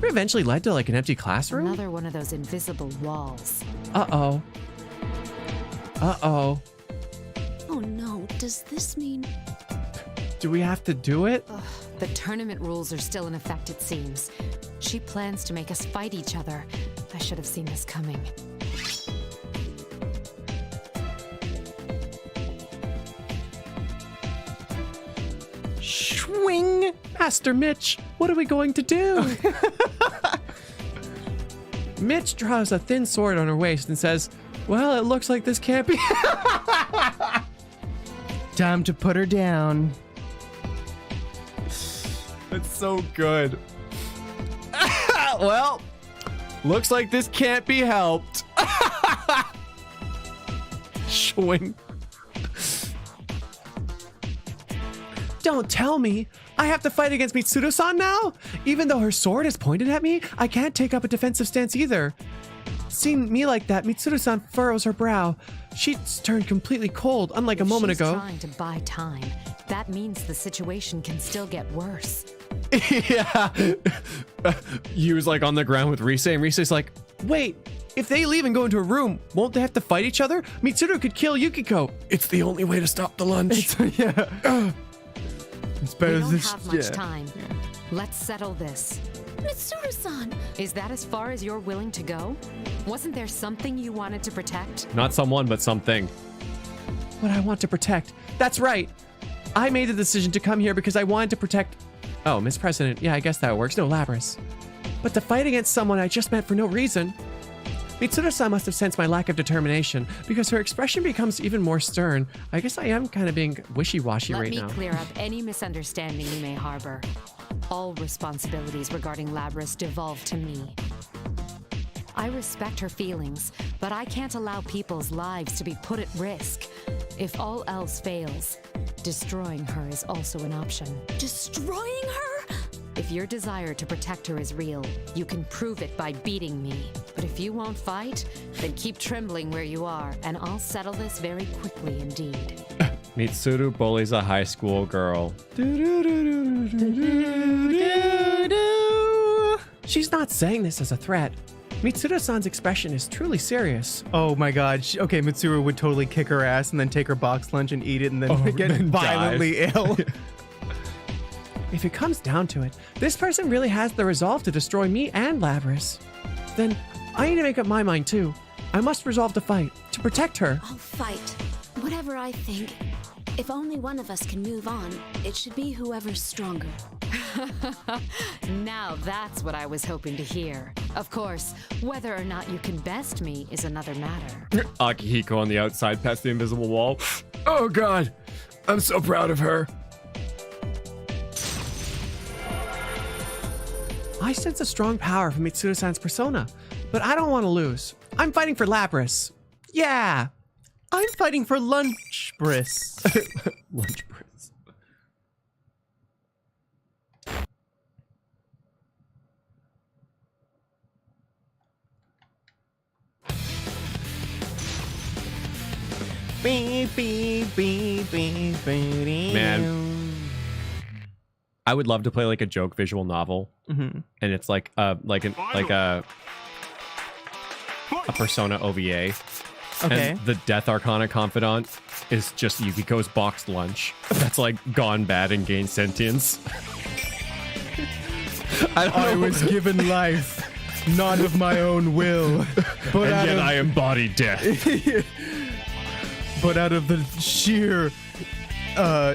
We eventually led to an empty classroom. Another one of those invisible walls. Uh-oh. Oh no, does this mean... Do we have to do it? Ugh, the tournament rules are still in effect, it seems. She plans to make us fight each other. I should have seen this coming. Swing! Master Mitch, what are we going to do? Mitch draws a thin sword on her waist and says, well, it looks like this can't be... Time to put her down. That's so good. Well, looks like this can't be helped. Swing. Don't tell me. I have to fight against Mitsuru-san now? Even though her sword is pointed at me, I can't take up a defensive stance either. Seeing me like that, Mitsuru-san furrows her brow. She's turned completely cold, unlike a moment ago. She's trying to buy time. That means the situation can still get worse. Yeah. Yu's on the ground with Rise, and Rise's like, wait, if they leave and go into a room, won't they have to fight each other? Mitsuru could kill Yukiko. It's the only way to stop the lunch. Yeah. It's better we don't this. have much time. Let's settle this. Mitsuru-san! Is that as far as you're willing to go? Wasn't there something you wanted to protect? Not someone, but something. What I want to protect. That's right. I made the decision to come here because I wanted to protect... Oh, Miss President. Yeah, I guess that works. No, Labrys. But to fight against someone I just met for no reason... Mitsuru-san must have sensed my lack of determination because her expression becomes even more stern. I guess I am kind of being wishy-washy right now. Let me clear up any misunderstanding you may harbor. All responsibilities regarding Labrys devolve to me. I respect her feelings, but I can't allow people's lives to be put at risk. If all else fails, destroying her is also an option. Destroying her? If your desire to protect her is real, you can prove it by beating me. But if you won't fight, then keep trembling where you are, and I'll settle this very quickly indeed. Mitsuru bullies a high school girl. She's not saying this as a threat. Mitsuru-san's expression is truly serious. Oh my god. Okay, Mitsuru would totally kick her ass and then take her box lunch and eat it and then get violently ill. If it comes down to it, this person really has the resolve to destroy me and Labrys. Then I need to make up my mind too. I must resolve to fight, to protect her. I'll fight. Whatever I think. If only one of us can move on, it should be whoever's stronger. Now that's what I was hoping to hear. Of course, whether or not you can best me is another matter. Akihiko on the outside past the invisible wall. Oh god, I'm so proud of her. I sense a strong power from Mitsuru-san's persona, but I don't want to lose. I'm fighting for Labrys. Yeah! I'm fighting for Lunchbris. Lunchbris. Man, I would love to play like a joke visual novel, and it's like a a Persona OVA. Okay. And the Death Arcana Confidant is just Yukiko's boxed lunch. That's like gone bad and gained sentience. I was given life, not of my own will, but and yet I embody death. But out of the sheer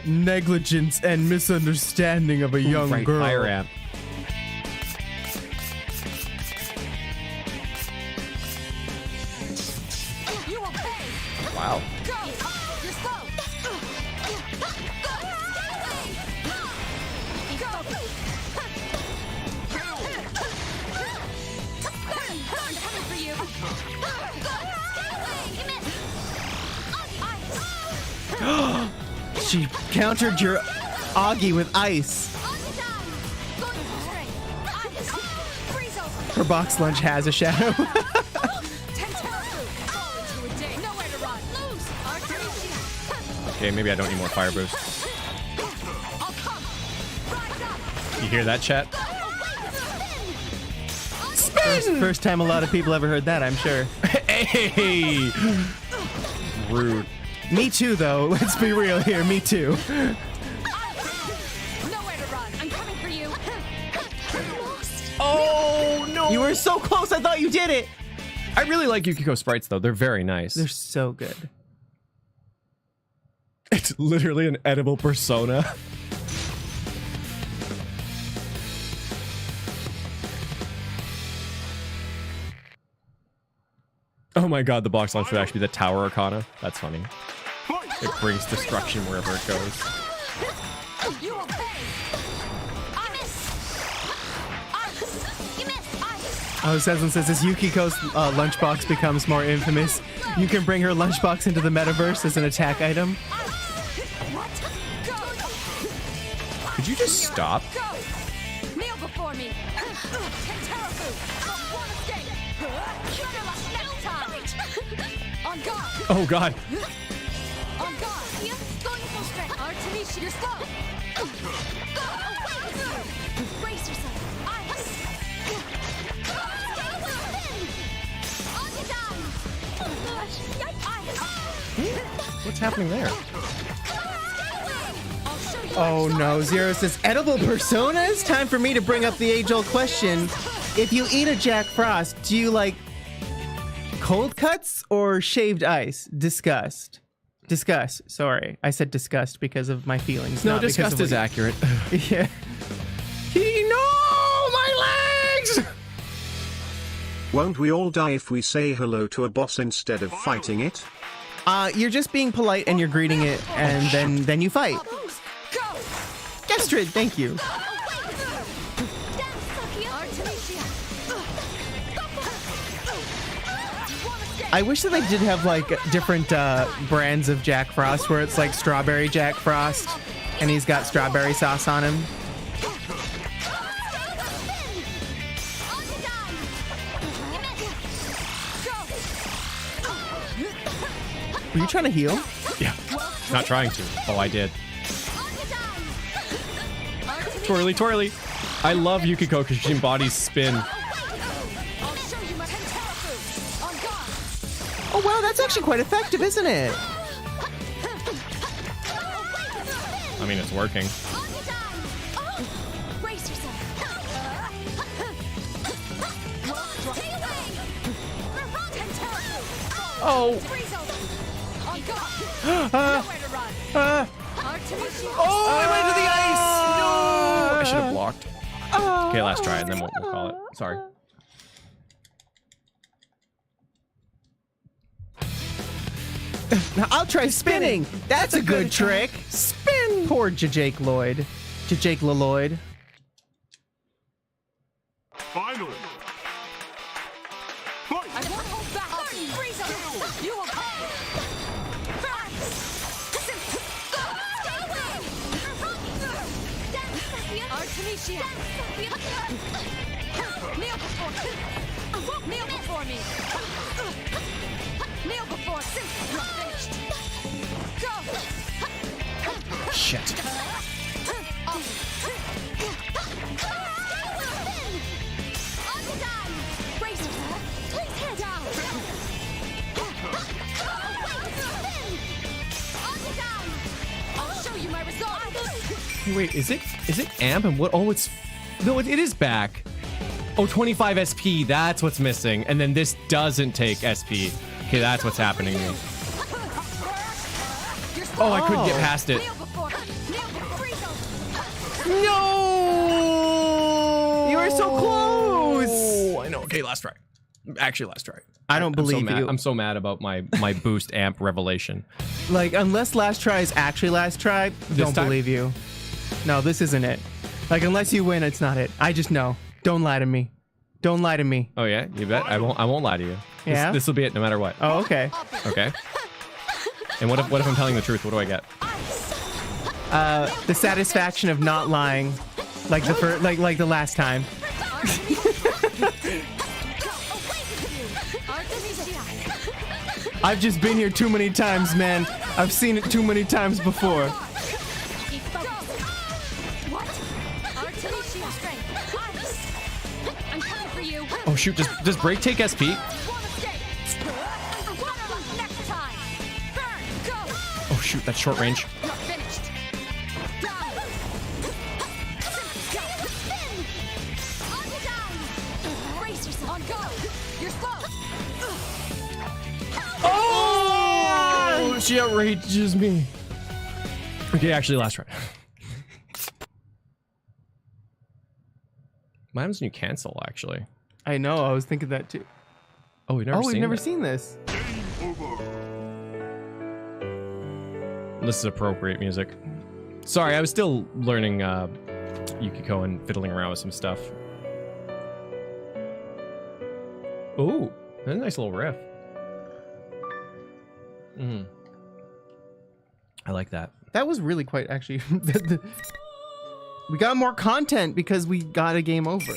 negligence and misunderstanding of a young right, girl. Fire amp. Wow. She countered your Augie with ice. Her box lunch has a shadow. Okay, maybe I don't need more fire boost. You hear that, chat? First time a lot of people ever heard that, I'm sure. Hey! Rude. Me too, though. Let's be real here. Me too. Nowhere to run. I'm coming for you. Oh, no! You were so close. I thought you did it. I really like Yukiko sprites, though. They're very nice. They're so good. It's literally an edible persona. Oh my god, the box launch would actually be the Tower Arcana. That's funny. It brings destruction wherever it goes. You will pay. Sezen says, as Yukiko's lunchbox becomes more infamous, you can bring her lunchbox into the metaverse as an attack item. Could you just stop? Kneel before me. On guard. Oh god. On guard. Going full strength. Artemisia, you're slow. Brace yourself. What's happening there? Oh no, Zero says, edible personas? Time for me to bring up the age-old question. If you eat a Jack Frost, do you like cold cuts or shaved ice? Disgust. Disgust. Sorry, I said disgust because of my feelings. No, not because disgust of is accurate. Yeah. No, my legs! Won't we all die if we say hello to a boss instead of fighting it? You're just being polite and you're greeting it, and then you fight. Gestrid, thank you. I wish that they did have like different brands of Jack Frost where it's like strawberry Jack Frost and he's got strawberry sauce on him. Were you trying to heal? Yeah. Not trying to. Oh, I did. Twirly, twirly. I love Yukiko because she embodies spin. Oh wow, that's actually quite effective, isn't it? I mean, it's working. Oh. Oh, I went into the ice! No! I should have blocked. Okay, last try, and then we'll call it. Sorry. Now I'll try spinning. That's a good trick. Spin. Poor Jake Lloyd. Jake Lloyd. Finally. I won't hold back. You will pay. Artemisia. Kneel before me. Kneel before since you're finished. Go. Shit. Okay, wait, is it amp and what? Oh, it's no, it is back. Oh, 25 SP. That's what's missing, and then this doesn't take SP. Okay, that's what's happening to me. Oh, I couldn't get past it. No! You were so close! Oh, I know. Okay, last try. Actually, last try. I don't believe you. you. I'm so mad about my boost amp revelation. Like, unless last try is actually last try, don't believe you. No, this isn't it. Like, unless you win, it's not it. I just know. Don't lie to me. Don't lie to me. Oh yeah, you bet. I won't lie to you. Yeah? This will be it no matter what. Oh, okay. Okay. And what if I'm telling the truth? What do I get? The satisfaction of not lying, like the like the last time. I've just been here too many times, man. I've seen it too many times before. Oh shoot! Does break take SP? Oh shoot! That's short range. Oh! She outrages me. Okay, actually, last try. Why happens when you cancel? Actually, I know. I was thinking that too. Oh, we've never seen this. This is appropriate music. Sorry, I was still learning Yukiko and fiddling around with some stuff. Ooh, that's a nice little riff. I like that. That was really quite actually. We got more content because we got a game over.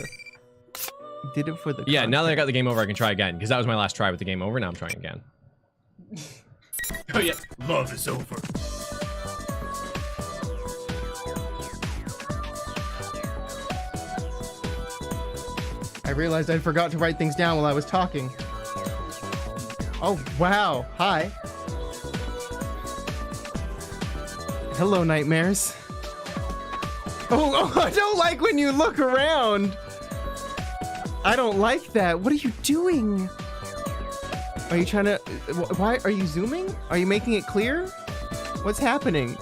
Did it for the Yeah, content. now that I got the game over, I can try again. Because that was my last try with the game over. Now I'm trying again. Oh yeah, love is over. I realized I forgot to write things down while I was talking. Oh, wow. Hi. Hello, nightmares. Oh, I don't like when you look around. I don't like that. What are you doing? Are you trying to... Why? Are you zooming? Are you making it clear? What's happening?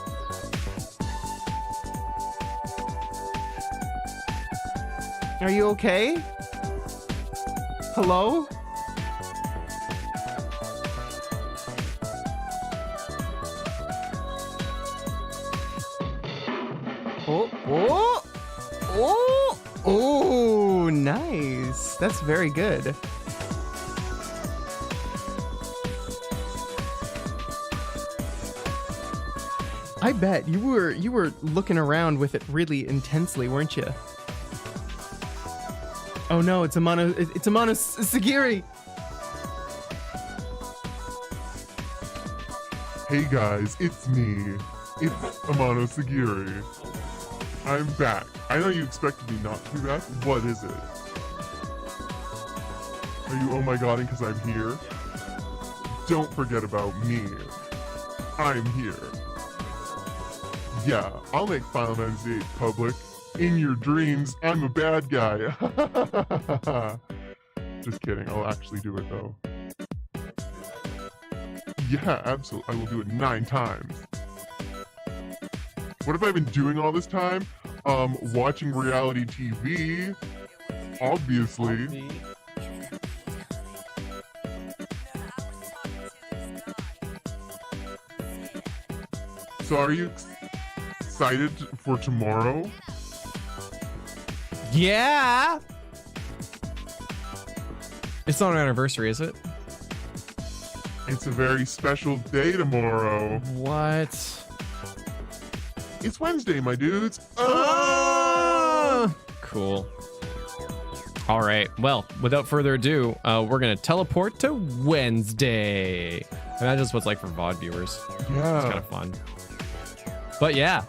Are you okay? Hello? Oh, oh, oh, oh, nice. That's very good. I bet you were looking around with it really intensely, weren't you? Oh no, it's Amano Sagiri. Hey guys, it's me. It's Amano Sagiri. I'm back. I know you expected me not to be back. What is it? Are you oh my godding because I'm here? Don't forget about me. I'm here. Yeah, I'll make Final Fantasy VIII public. In your dreams, I'm a bad guy. Just kidding, I'll actually do it though. Yeah, absolutely. I will do it 9 times. What have I been doing all this time? Watching reality TV. Obviously. So are you excited for tomorrow? Yeah. It's not an anniversary, is it? It's a very special day tomorrow. What? It's Wednesday, my dudes. Cool. All right. Well, without further ado, we're gonna teleport to Wednesday. Imagine what it's like for VOD viewers. Yeah. It's kind of fun. But yeah,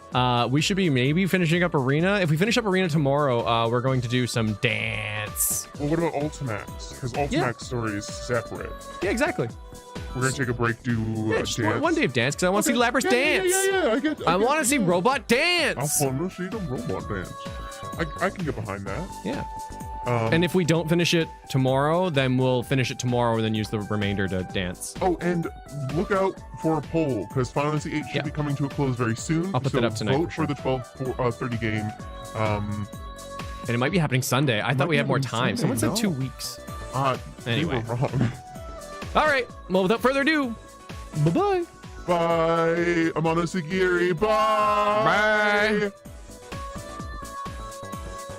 we should be maybe finishing up Arena. If we finish up Arena tomorrow, we're going to do some dance. Well, what about ULTIMAX? Because ULTIMAX story is separate. Yeah, exactly. We're gonna take a break, do Just dance. one day of dance because I want to see Lapras dance. Yeah. I want to see robot dance. I want to see the robot dance. I can get behind that. Yeah. And if we don't finish it tomorrow, then we'll finish it tomorrow and then use the remainder to dance. Oh, and look out for a poll because Final Fantasy VIII should be coming to a close very soon. I'll put that up tonight. Vote for the 12:30 game. And it might be happening Sunday. I thought we had more time. Someone said 2 weeks. Anyway. You were wrong. All right. Well, without further ado, bye-bye. Bye. Amano Sagiri. Bye. Bye.